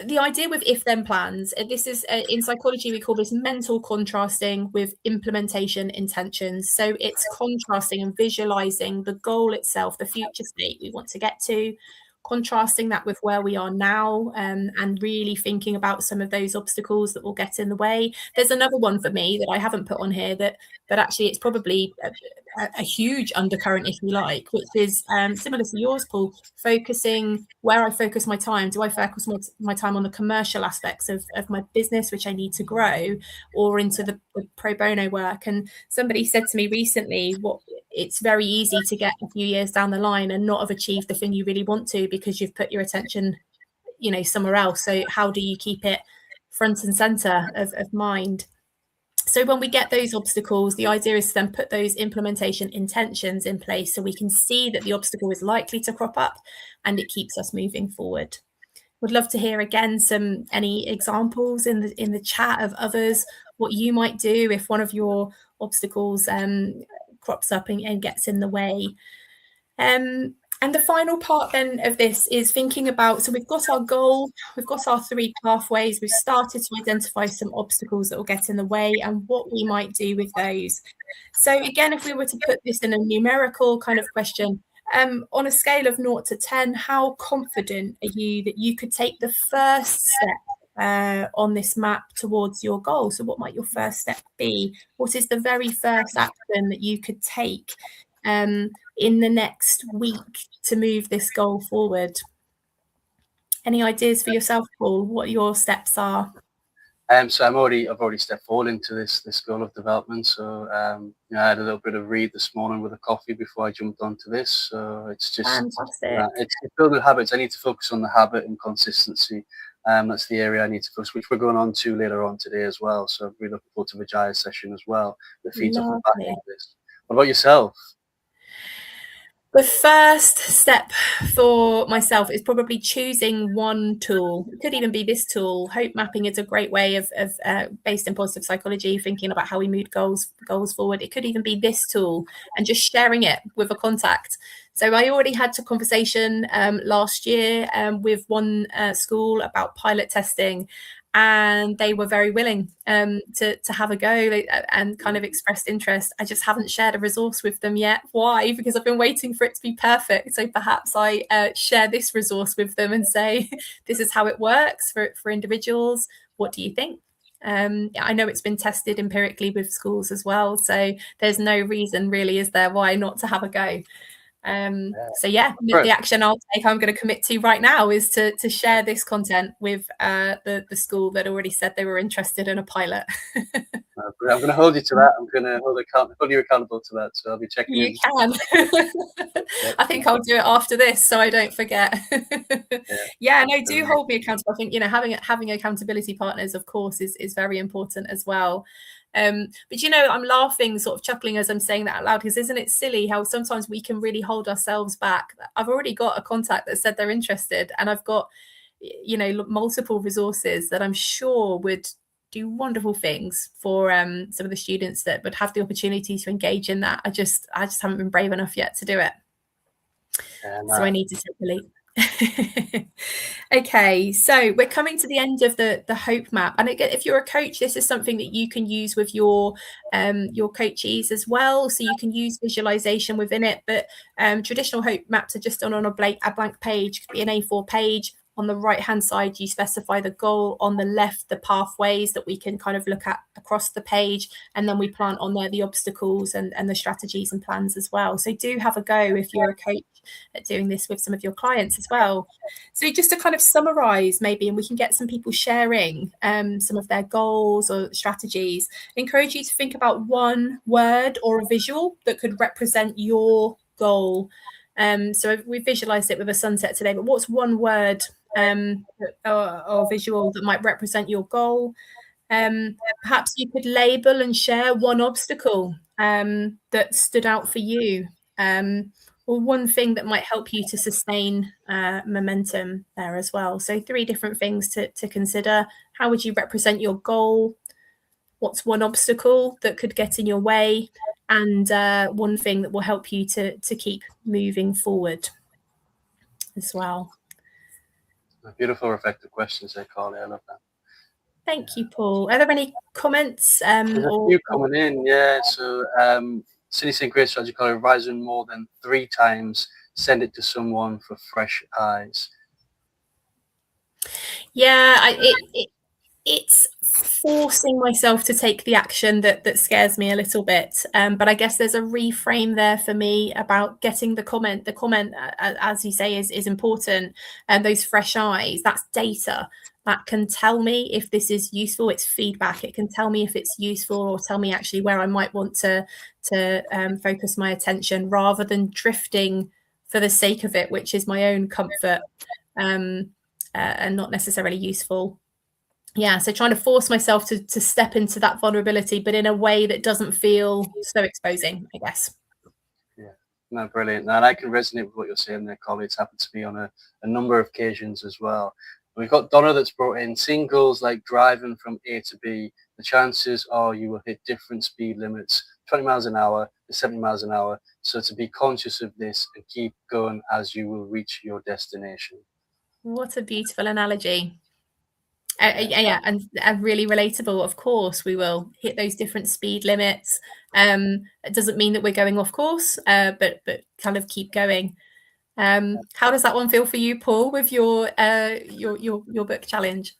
The idea with if-then plans, this is in psychology, we call this mental contrasting with implementation intentions. So it's contrasting and visualizing the goal itself, the future state we want to get to, contrasting that with where we are now, and really thinking about some of those obstacles that will get in the way. There's another one for me that I haven't put on here but actually it's probably a huge undercurrent, if you like, which is similar to yours, Paul, focusing where I focus my time. Do I focus my time on the commercial aspects of my business, which I need to grow, or into the pro bono work? And somebody said to me recently, it's very easy to get a few years down the line and not have achieved the thing you really want to because you've put your attention, somewhere else. So how do you keep it front and center of mind? So when we get those obstacles, the idea is to then put those implementation intentions in place so we can see that the obstacle is likely to crop up and it keeps us moving forward. Would love to hear again any examples in the chat of others, what you might do if one of your obstacles crops up and gets in the way. And the final part then of this is thinking about, so we've got our goal, we've got our 3 pathways, we've started to identify some obstacles that will get in the way and what we might do with those. So again, if we were to put this in a numerical kind of question, on a scale of 0 to 10, how confident are you that you could take the first step on this map towards your goal? So what might your first step be? What is the very first action that you could take in the next week to move this goal forward? Any ideas for yourself, Paul, what your steps are? So I've already stepped forward into this goal of development. So I had a little bit of read this morning with a coffee before I jumped onto this. So it's just Fantastic. it's building habits. I need to focus on the habit and consistency. That's the area I need to focus, which we're going on to later on today as well. So we're looking forward to Vijaya's session as well that feeds off the back end of this. What about yourself? The first step for myself is probably choosing one tool. It could even be this tool. Hope mapping is a great way of based in positive psychology, thinking about how we move goals forward. It could even be this tool and just sharing it with a contact. So I already had a conversation last year with one school about pilot testing, and they were very willing to have a go and kind of expressed interest. I just haven't shared a resource with them yet. Why? Because I've been waiting for it to be perfect. So perhaps I share this resource with them and say, this is how it works for individuals. What do you think? I know it's been tested empirically with schools as well. So there's no reason really, is there, why not to have a go? So yeah, the action I'll take, I'm going to commit to right now, is to share this content with the school that already said they were interested in a pilot. I'm going to hold you to that. I'm going to hold you accountable to that. So I'll be checking you in. I think I'll do it after this so I don't forget. Yeah, no, do hold me accountable. I think, having accountability partners, of course, is very important as well. But I'm laughing, sort of chuckling as I'm saying that out loud, because isn't it silly how sometimes we can really hold ourselves back? I've already got a contact that said they're interested, and I've got multiple resources that I'm sure would do wonderful things for some of the students that would have the opportunity to engage in that. I just haven't been brave enough yet to do it. So I need to take the leap. Okay, so we're coming to the end of the hope map, and again, if you're a coach, this is something that you can use with your coachees as well. So you can use visualization within it, but traditional hope maps are just on a blank page, could be an A4 page. On the right hand side, you specify the goal. On the left, the pathways that we can kind of look at across the page, and then we plant on there the obstacles and the strategies and plans as well. So do have a go if you're a coach at doing this with some of your clients as well. So just to kind of summarize maybe, and we can get some people sharing some of their goals or strategies, I encourage you to think about one word or a visual that could represent your goal. So we visualized it with a sunset today, but what's one word or visual that might represent your goal? Perhaps you could label and share one obstacle that stood out for you, or one thing that might help you to sustain momentum there as well. So 3 different things to consider. How would you represent your goal? What's one obstacle that could get in your way? And one thing that will help you to keep moving forward as well. Beautiful, reflective questions there, Carly. I love that. Thank you, Paul. Are there any comments? There's a few coming in, yeah. So Cindy saying great strategy, Carly. Revising more than 3 times. Send it to someone for fresh eyes. Yeah, it's forcing myself to take the action that scares me a little bit, but I guess there's a reframe there for me about getting the comment, as you say, is important, and those fresh eyes, that's data that can tell me if this is useful. It's feedback. It can tell me if it's useful, or tell me actually where I might want to focus my attention, rather than drifting for the sake of it, which is my own comfort and not necessarily useful. Yeah, so trying to force myself to step into that vulnerability, but in a way that doesn't feel so exposing, I guess. Yeah, no, brilliant. And I can resonate with what you're saying there, Collie. It's happened to me on a number of occasions as well. We've got Donna that's brought in singles like driving from A to B. The chances are you will hit different speed limits, 20 miles an hour to 70 miles an hour. So to be conscious of this and keep going as you will reach your destination. What a beautiful analogy. Yeah, and really relatable. Of course, we will hit those different speed limits. It doesn't mean that we're going off course, but kind of keep going. How does that one feel for you, Paul, with your book challenge?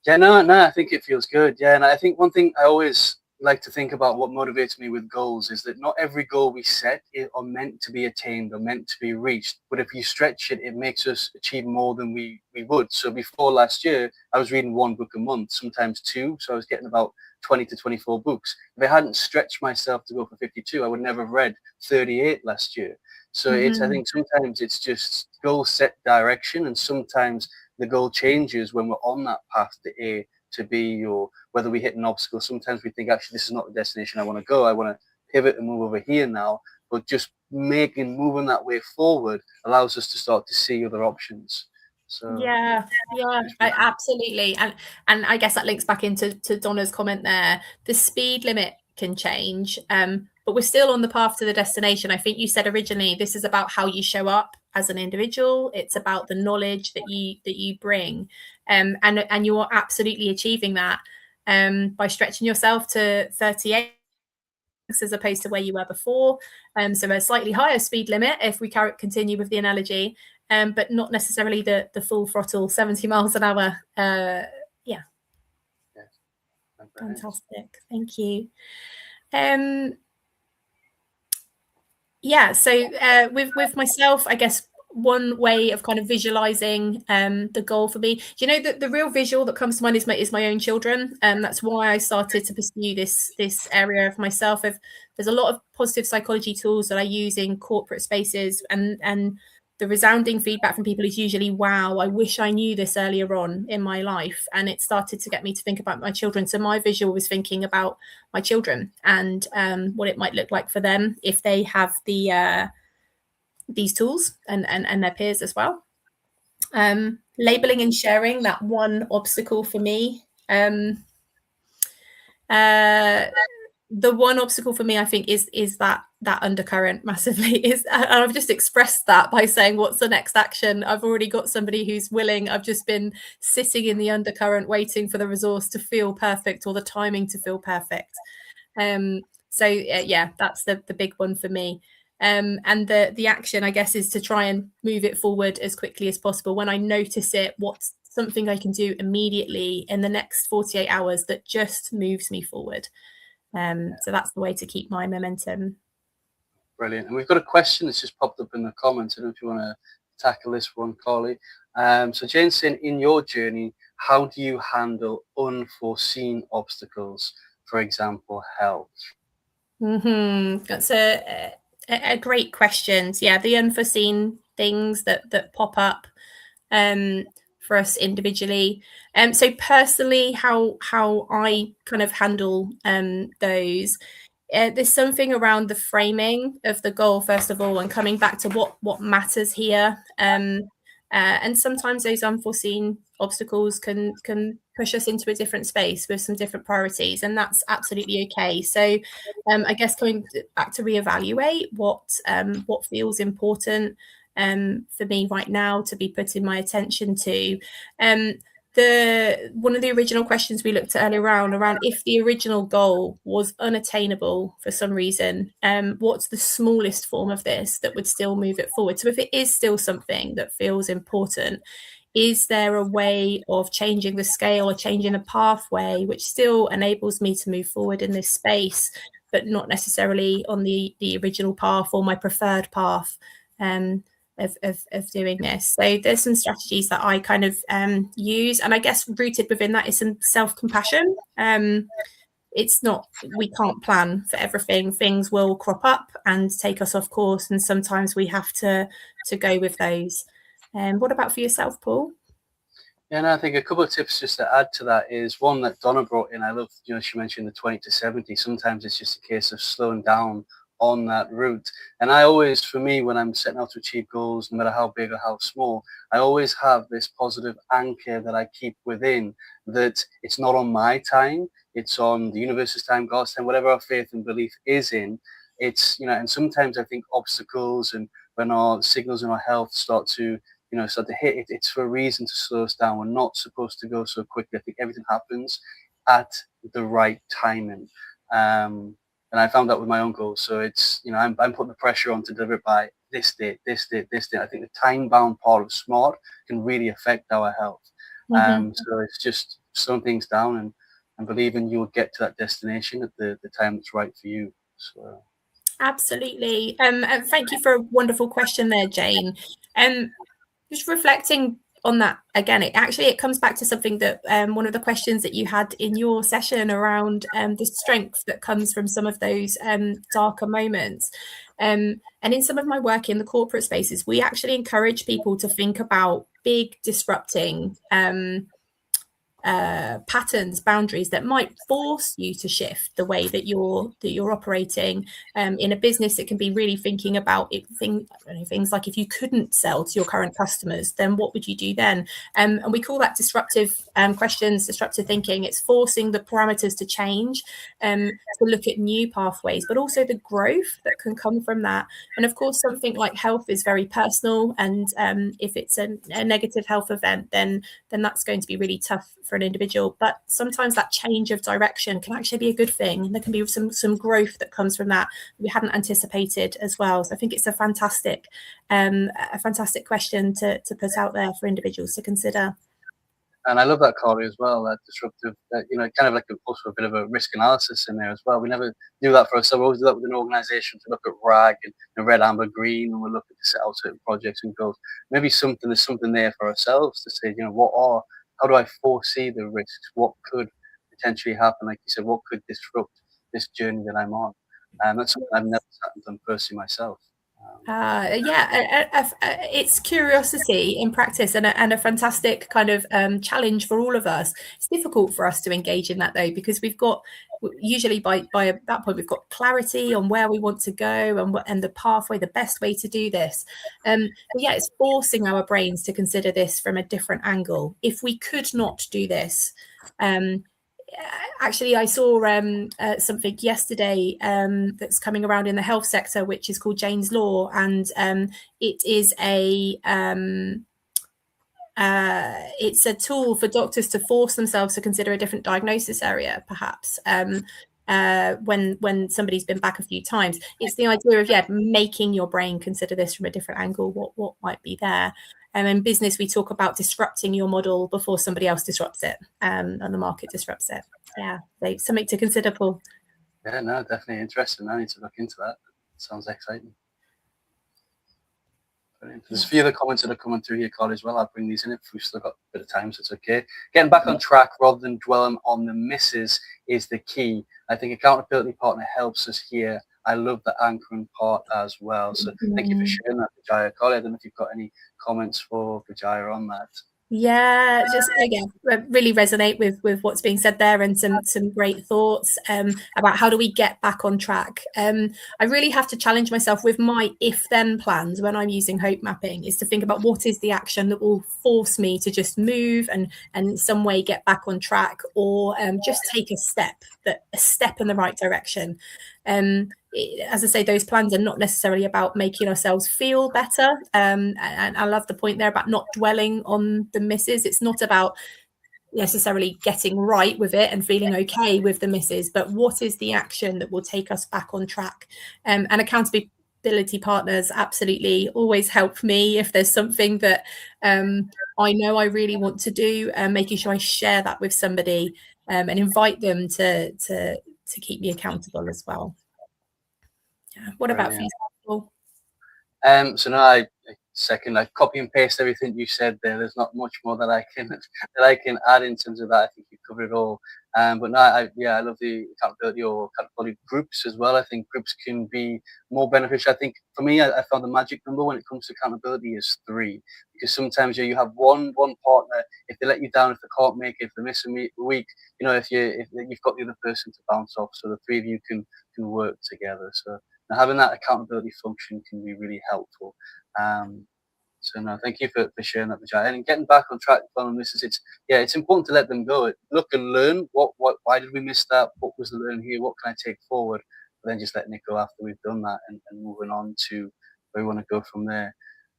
Yeah, no, I think it feels good. Yeah, and I think one thing I always like to think about what motivates me with goals is that not every goal we set are meant to be attained or meant to be reached. But if you stretch it, it makes us achieve more than we would. So before last year, I was reading 1 book a month, sometimes 2. So I was getting about 20 to 24 books. If I hadn't stretched myself to go for 52, I would never have read 38 last year. So I think sometimes it's just goal set direction, and sometimes the goal changes when we're on that path to A to B, or whether we hit an obstacle. Sometimes we think, actually, this is not the destination I want to go. I want to pivot and move over here now. But just moving that way forward allows us to start to see other options. So yeah, absolutely. And I guess that links back into Donna's comment there. The speed limit can change, but we're still on the path to the destination. I think you said originally this is about how you show up as an individual. It's about the knowledge that you bring, and you're absolutely achieving that by stretching yourself to 38 as opposed to where you were before. So a slightly higher speed limit if we continue with the analogy, but not necessarily the full throttle 70 miles an hour. Yeah. Fantastic. Thank you. Yeah, so with myself, I guess one way of kind of visualizing the goal for me, do you know that the real visual that comes to mind is my own children. That's why I started to pursue this area of myself. There's a lot of positive psychology tools that I use in corporate spaces, and the resounding feedback from people is usually, wow, I wish I knew this earlier on in my life. And it started to get me to think about my children. So my visual was thinking about my children and what it might look like for them if they have these tools and their peers as well. Labeling and sharing that one obstacle for me. The one obstacle for me, I think, is that undercurrent massively. I've just expressed that by saying, what's the next action? I've already got somebody who's willing. I've just been sitting in the undercurrent, waiting for the resource to feel perfect or the timing to feel perfect. So yeah, that's the big one for me. And the action, I guess, is to try and move it forward as quickly as possible. When I notice it, what's something I can do immediately in the next 48 hours that just moves me forward. So that's the way to keep my momentum. Brilliant. And we've got a question that's just popped up in the comments. I don't know if you want to tackle this one, Carly. So Jane's saying, in your journey, how do you handle unforeseen obstacles, for example, health? That's a great question. So yeah, the unforeseen things that pop up for us individually. So personally, how I kind of handle those. There's something around the framing of the goal, first of all, and coming back to what matters here. And sometimes those unforeseen obstacles can push us into a different space with some different priorities, and that's absolutely okay. So I guess going back to reevaluate what feels important for me right now to be putting my attention to. One of the original questions we looked at earlier around if the original goal was unattainable for some reason, what's the smallest form of this that would still move it forward? So if it is still something that feels important, is there a way of changing the scale or changing the pathway which still enables me to move forward in this space, but not necessarily on the original path or my preferred path of doing this? So there's some strategies that I kind of use, and I guess rooted within that is some self-compassion. It's not, we can't plan for everything. Things will crop up and take us off course, and sometimes we have to go with those. What about for yourself, Paul? Yeah, and I think a couple of tips just to add to that is one that Donna brought in. I love, she mentioned the 20 to 70. Sometimes it's just a case of slowing down on that route. And I always, for me, when I'm setting out to achieve goals, no matter how big or how small, I always have this positive anchor that I keep within, that it's not on my time, it's on the universe's time, God's time, whatever our faith and belief is in. It's, and sometimes I think obstacles and when our signals in our health start to hit it, it's for a reason to slow us down. We're not supposed to go so quickly. I think everything happens at the right timing. And I found that with my own goals. So it's, I'm putting the pressure on to deliver it by this date, this date, this date. I think the time-bound part of SMART can really affect our health. So it's just slowing things down and and believing you'll get to that destination at the time that's right for you. So. Absolutely. Thank you for a wonderful question there, Jane. Just reflecting on that again, it comes back to something that one of the questions that you had in your session around the strength that comes from some of those darker moments. And in some of my work in the corporate spaces, we actually encourage people to think about big disrupting patterns, boundaries that might force you to shift the way that you're operating. In a business, it can be really thinking about things like, if you couldn't sell to your current customers, then what would you do then? And we call that disruptive questions, disruptive thinking. It's forcing the parameters to change, to look at new pathways, but also the growth that can come from that. And of course, something like health is very personal, and if it's a negative health event, then that's going to be really tough for an individual. But sometimes that change of direction can actually be a good thing, and there can be some growth that comes from that we hadn't anticipated as well. So I think it's a fantastic question to put out there for individuals to consider. And I love that, Corey, as well, that disruptive, kind of like also a bit of a risk analysis in there as well. We never do that for ourselves. We always do that with an organization to look at RAG and red, amber, green, and we look at to set out certain projects and goals. Maybe there's something there for ourselves to say, how do I foresee the risks? What could potentially happen? Like you said, what could disrupt this journey that I'm on? And that's something I've never sat and done personally myself. It's curiosity in practice, and a fantastic kind of challenge for all of us. It's difficult for us to engage in that, though, because we've got, usually by that point, we've got clarity on where we want to go and the pathway, the best way to do this. But yeah, it's forcing our brains to consider this from a different angle. If we could not do this, actually, I saw something yesterday that's coming around in the health sector, which is called Jane's Law, and it is it's a tool for doctors to force themselves to consider a different diagnosis area, perhaps. When somebody's been back a few times, it's the idea of making your brain consider this from a different angle. What might be there? And in business, we talk about disrupting your model before somebody else disrupts it, and the market disrupts it. Yeah, so something to consider, Paul. Yeah, no, definitely interesting. I need to look into that. Sounds exciting. Brilliant. There's a few other comments that are coming through here, Carl, as well. I'll bring these in if we've still got a bit of time, so it's okay. Getting back on track rather than dwelling on the misses is the key. I think accountability partner helps us here. I love the anchoring part as well. So thank you for sharing that, Vijaya. Carl, I don't know if you've got any comments for Vijaya on that. Yeah, just again, really resonate with what's being said there, and some great thoughts about how do we get back on track. I really have to challenge myself with my if-then plans when I'm using hope mapping, is to think about what is the action that will force me to just move and in some way get back on track, or just take a step in the right direction. As I say, those plans are not necessarily about making ourselves feel better. And I love the point there about not dwelling on the misses. It's not about necessarily getting right with it and feeling okay with the misses, but what is the action that will take us back on track? And accountability partners absolutely always help me if there's something that I know I really want to do, making sure I share that with somebody and invite them to keep me accountable as well. Yeah. What about for you, Paul? So now I copy and paste everything you said there. There's not much more that I can add in terms of that. I think you covered it all. But no, I love the accountability groups as well. I think groups can be more beneficial. I think for me, I found the magic number when it comes to accountability is 3, because sometimes you have one partner. If they let you down, if they can't make it, if they miss a week, if you've got the other person to bounce off, so the 3 of you can work together. So having that accountability function can be really helpful. So no, thank you for sharing that, Vijay. And getting back on track on this it's important to let them go. Look and learn why did we miss that? What was the learn here? What can I take forward? But then just letting it go after we've done that and moving on to where we want to go from there.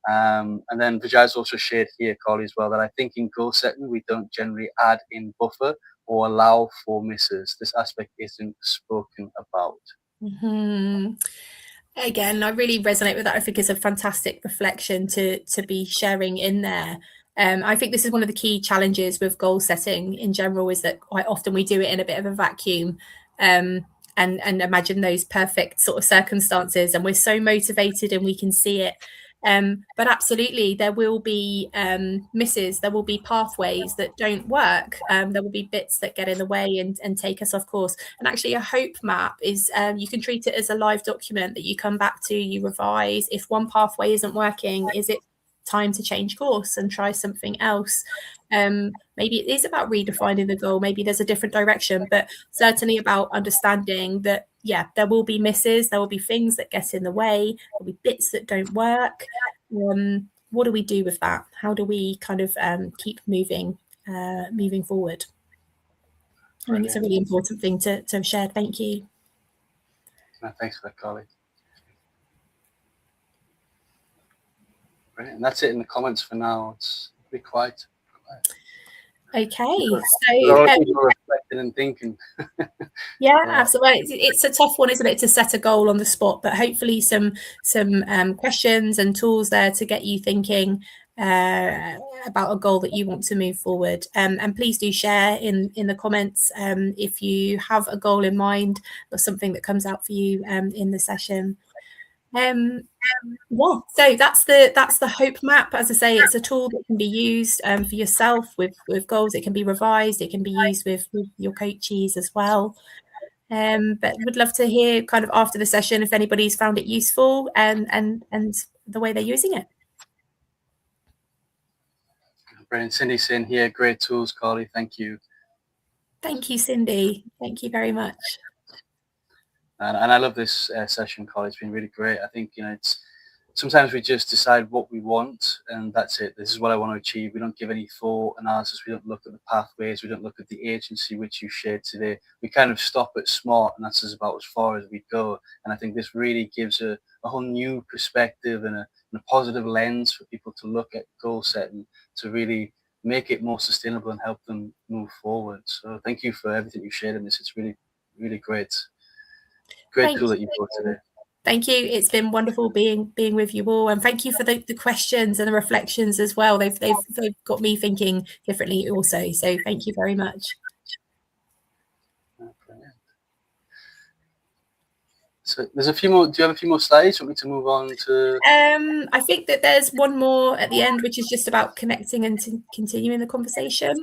And then Vijay's also shared here, Carly, as well, that I think in goal setting, we don't generally add in buffer or allow for misses. This aspect isn't spoken about. Mm-hmm. Again, I really resonate with that. I think it's a fantastic reflection to be sharing in there. I think this is one of the key challenges with goal setting in general, is that quite often we do it in a bit of a vacuum, and imagine those perfect sort of circumstances, and we're so motivated and we can see it. But absolutely, there will be misses, there will be pathways that don't work, there will be bits that get in the way and take us off course. And actually, a hope map is, you can treat it as a live document that you come back to, you revise. If one pathway isn't working, is it time to change course and try something else? Maybe it is about redefining the goal, maybe there's a different direction, but certainly about understanding that, yeah, there will be misses, there will be things that get in the way, there'll be bits that don't work. What do we do with that? How do we kind of keep moving forward? I think it's a really important thing to have shared. Thank you. Thanks for that, Carly. Brilliant. And that's it in the comments for now. It's pretty quiet. Okay, so reflecting and thinking. Yeah, absolutely. It's a tough one, isn't it, to set a goal on the spot, but hopefully some questions and tools there to get you thinking about a goal that you want to move forward. And please do share in the comments if you have a goal in mind or something that comes out for you in the session. Yeah, so that's the hope map. As I say, it's a tool that can be used for yourself with goals. It can be revised, it can be used with your coaches as well. But would love to hear kind of after the session if anybody's found it useful and the way they're using it. Brilliant. Cindy's saying here, great tools, Carly. Thank you. Thank you, Cindy. Thank you very much. And I love this session, Carly. It's been really great. I think, it's sometimes we just decide what we want and that's it. This is what I want to achieve. We don't give any thought analysis. We don't look at the pathways. We don't look at the agency which you shared today. We kind of stop at SMART, and that's about as far as we go. And I think this really gives a whole new perspective and a positive lens for people to look at goal setting to really make it more sustainable and help them move forward. So thank you for everything you shared in this. It's really, really great. Great tool that you brought today. Thank you. It's been wonderful being with you all, and thank you for the questions and the reflections as well. They've got me thinking differently also. So thank you very much. So there's a few more. Do you have a few more slides? Want me to move on to? I think that there's one more at the end, which is just about connecting and continuing the conversation.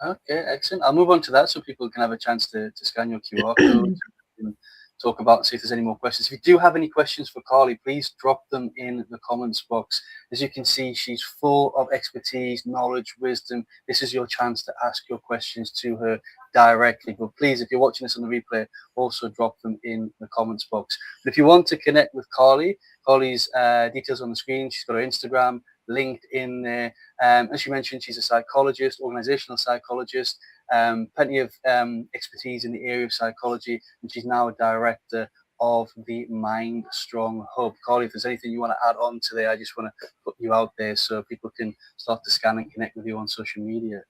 Okay, excellent. I'll move on to that so people can have a chance to scan your QR code and talk about, see if there's any more questions. If you do have any questions for Carly, please drop them in the comments box. As you can see, she's full of expertise, knowledge, wisdom. This is your chance to ask your questions to her directly. But please, if you're watching this on the replay, also drop them in the comments box. But if you want to connect with Carly's details on the screen. She's got her Instagram linked in there. As she mentioned, she's a psychologist, organizational psychologist, plenty of expertise in the area of psychology, and she's now a director of the Mind Strong Hub. Carly, if there's anything you want to add on today, I just want to put you out there so people can start to scan and connect with you on social media.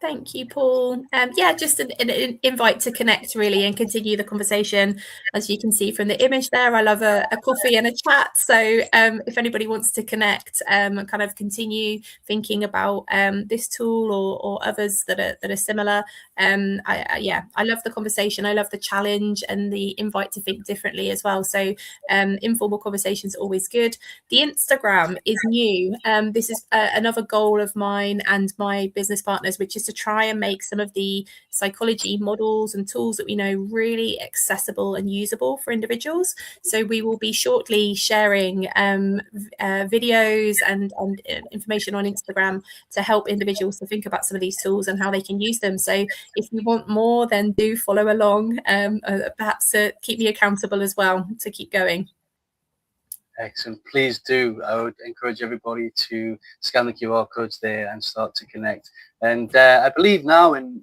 Thank you, Paul. Yeah, just an invite to connect really and continue the conversation. As you can see from the image there, I love a coffee and a chat. So if anybody wants to connect and kind of continue thinking about this tool or others that are similar, I love the conversation. I love the challenge and the invite to think differently as well. So informal conversations are always good. The Instagram is new. This is another goal of mine and my business partners, which is to try and make some of the psychology models and tools that we know really accessible and usable for individuals. So we will be shortly sharing videos and information on Instagram to help individuals to think about some of these tools and how they can use them. So if you want more, then do follow along, perhaps keep me accountable as well to keep going. Excellent. Please do. I would encourage everybody to scan the QR codes there and start to connect. And I believe now, and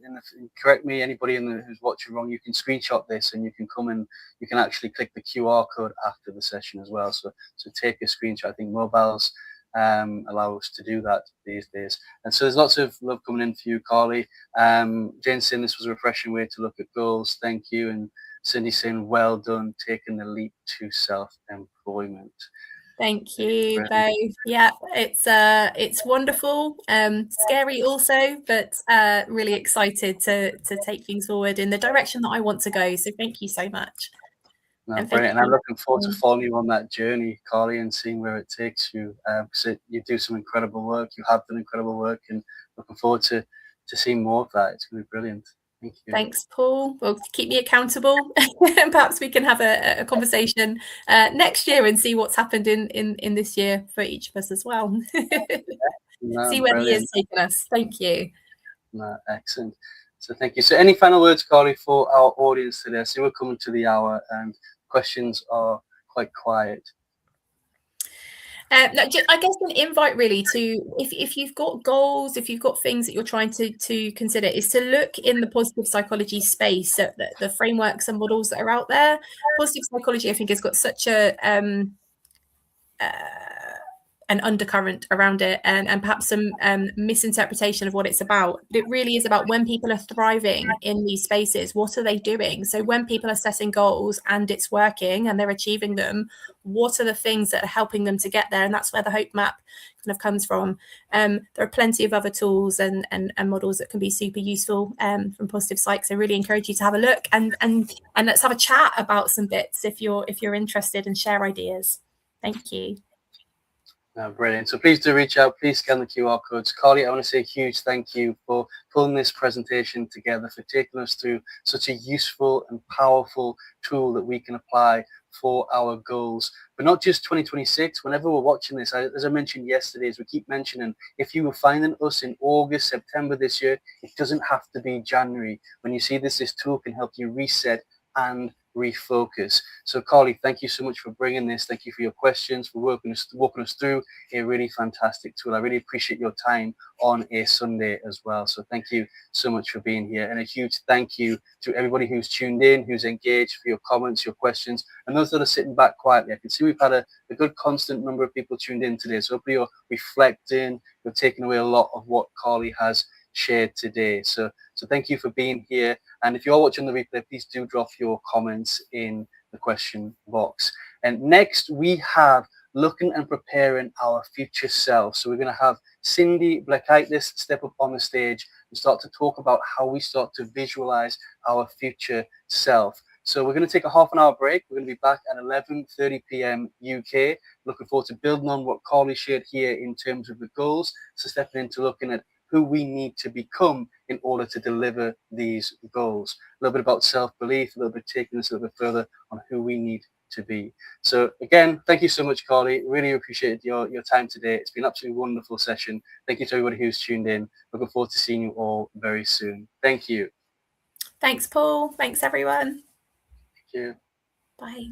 correct me, anybody who's watching wrong, you can screenshot this and you can come and you can actually click the QR code after the session as well. So take a screenshot. I think mobiles allow us to do that these days. And so there's lots of love coming in for you, Carly. Jane saying this was a refreshing way to look at goals. Thank you. And Cindy saying, well done, taking the leap to self-employment. Thank you both. Yeah, it's wonderful, scary also, but really excited to take things forward in the direction that I want to go. So thank you so much. No, brilliant. And I'm looking forward to following you on that journey, Carly, and seeing where it takes you. Because you do some incredible work. You have done incredible work, and looking forward to seeing more of that. It's going to be brilliant. Thank you. Thanks, Paul. Well, keep me accountable, and perhaps we can have a conversation next year and see what's happened in this year for each of us as well. No, see where brilliant. the year's taken us. Thank you. No, excellent. So thank you. So any final words, Carly, for our audience today? I see we're coming to the hour and questions are quite quiet. No, I guess an invite really to, if you've got goals, if you've got things that you're trying to consider, is to look in the positive psychology space at the frameworks and models that are out there. Positive psychology, I think, has got such an undercurrent around it, and perhaps some misinterpretation of what it's about. But it really is about when people are thriving in these spaces, what are they doing? So when people are setting goals and it's working and they're achieving them, what are the things that are helping them to get there? And that's where the hope map kind of comes from. There are plenty of other tools and models that can be super useful from positive psych. So I really encourage you to have a look and let's have a chat about some bits if you're interested, and share ideas. Thank you. Brilliant. So please do reach out. Please scan the QR codes. Carly, I want to say a huge thank you for pulling this presentation together, for taking us through such a useful and powerful tool that we can apply for our goals. But not just 2026. Whenever we're watching this, as I mentioned yesterday, as we keep mentioning, if you were finding us in August, September this year, it doesn't have to be January. When you see this tool can help you reset and refocus. So Carly, thank you so much for bringing this. Thank you for your questions, for walking us through a really fantastic tool. I really appreciate your time on a Sunday as well. So thank you so much for being here, and a huge thank you to everybody who's tuned in, who's engaged, for your comments, your questions, and those that are sitting back quietly. I can see we've had a good constant number of people tuned in today. So hopefully you're reflecting, you're taking away a lot of what Carly has shared today. So thank you for being here. And if you're watching the replay, please do drop your comments in the question box. And next we have looking and preparing our future self. So we're going to have Cindy Blekaitis step up on the stage and start to talk about how we start to visualize our future self. So we're going to take a half-an-hour break. We're going to be back at 11:30 p.m. UK. Looking forward to building on what Carly shared here in terms of the goals. So stepping into looking at who we need to become in order to deliver these goals. A little bit about self-belief, a little bit taking this a little bit further on who we need to be. So again, thank you so much, Carly. Really appreciate your time today. It's been an absolutely wonderful session. Thank you to everybody who's tuned in. Looking forward to seeing you all very soon. Thank you. Thanks, Paul. Thanks, everyone. Thank you. Bye.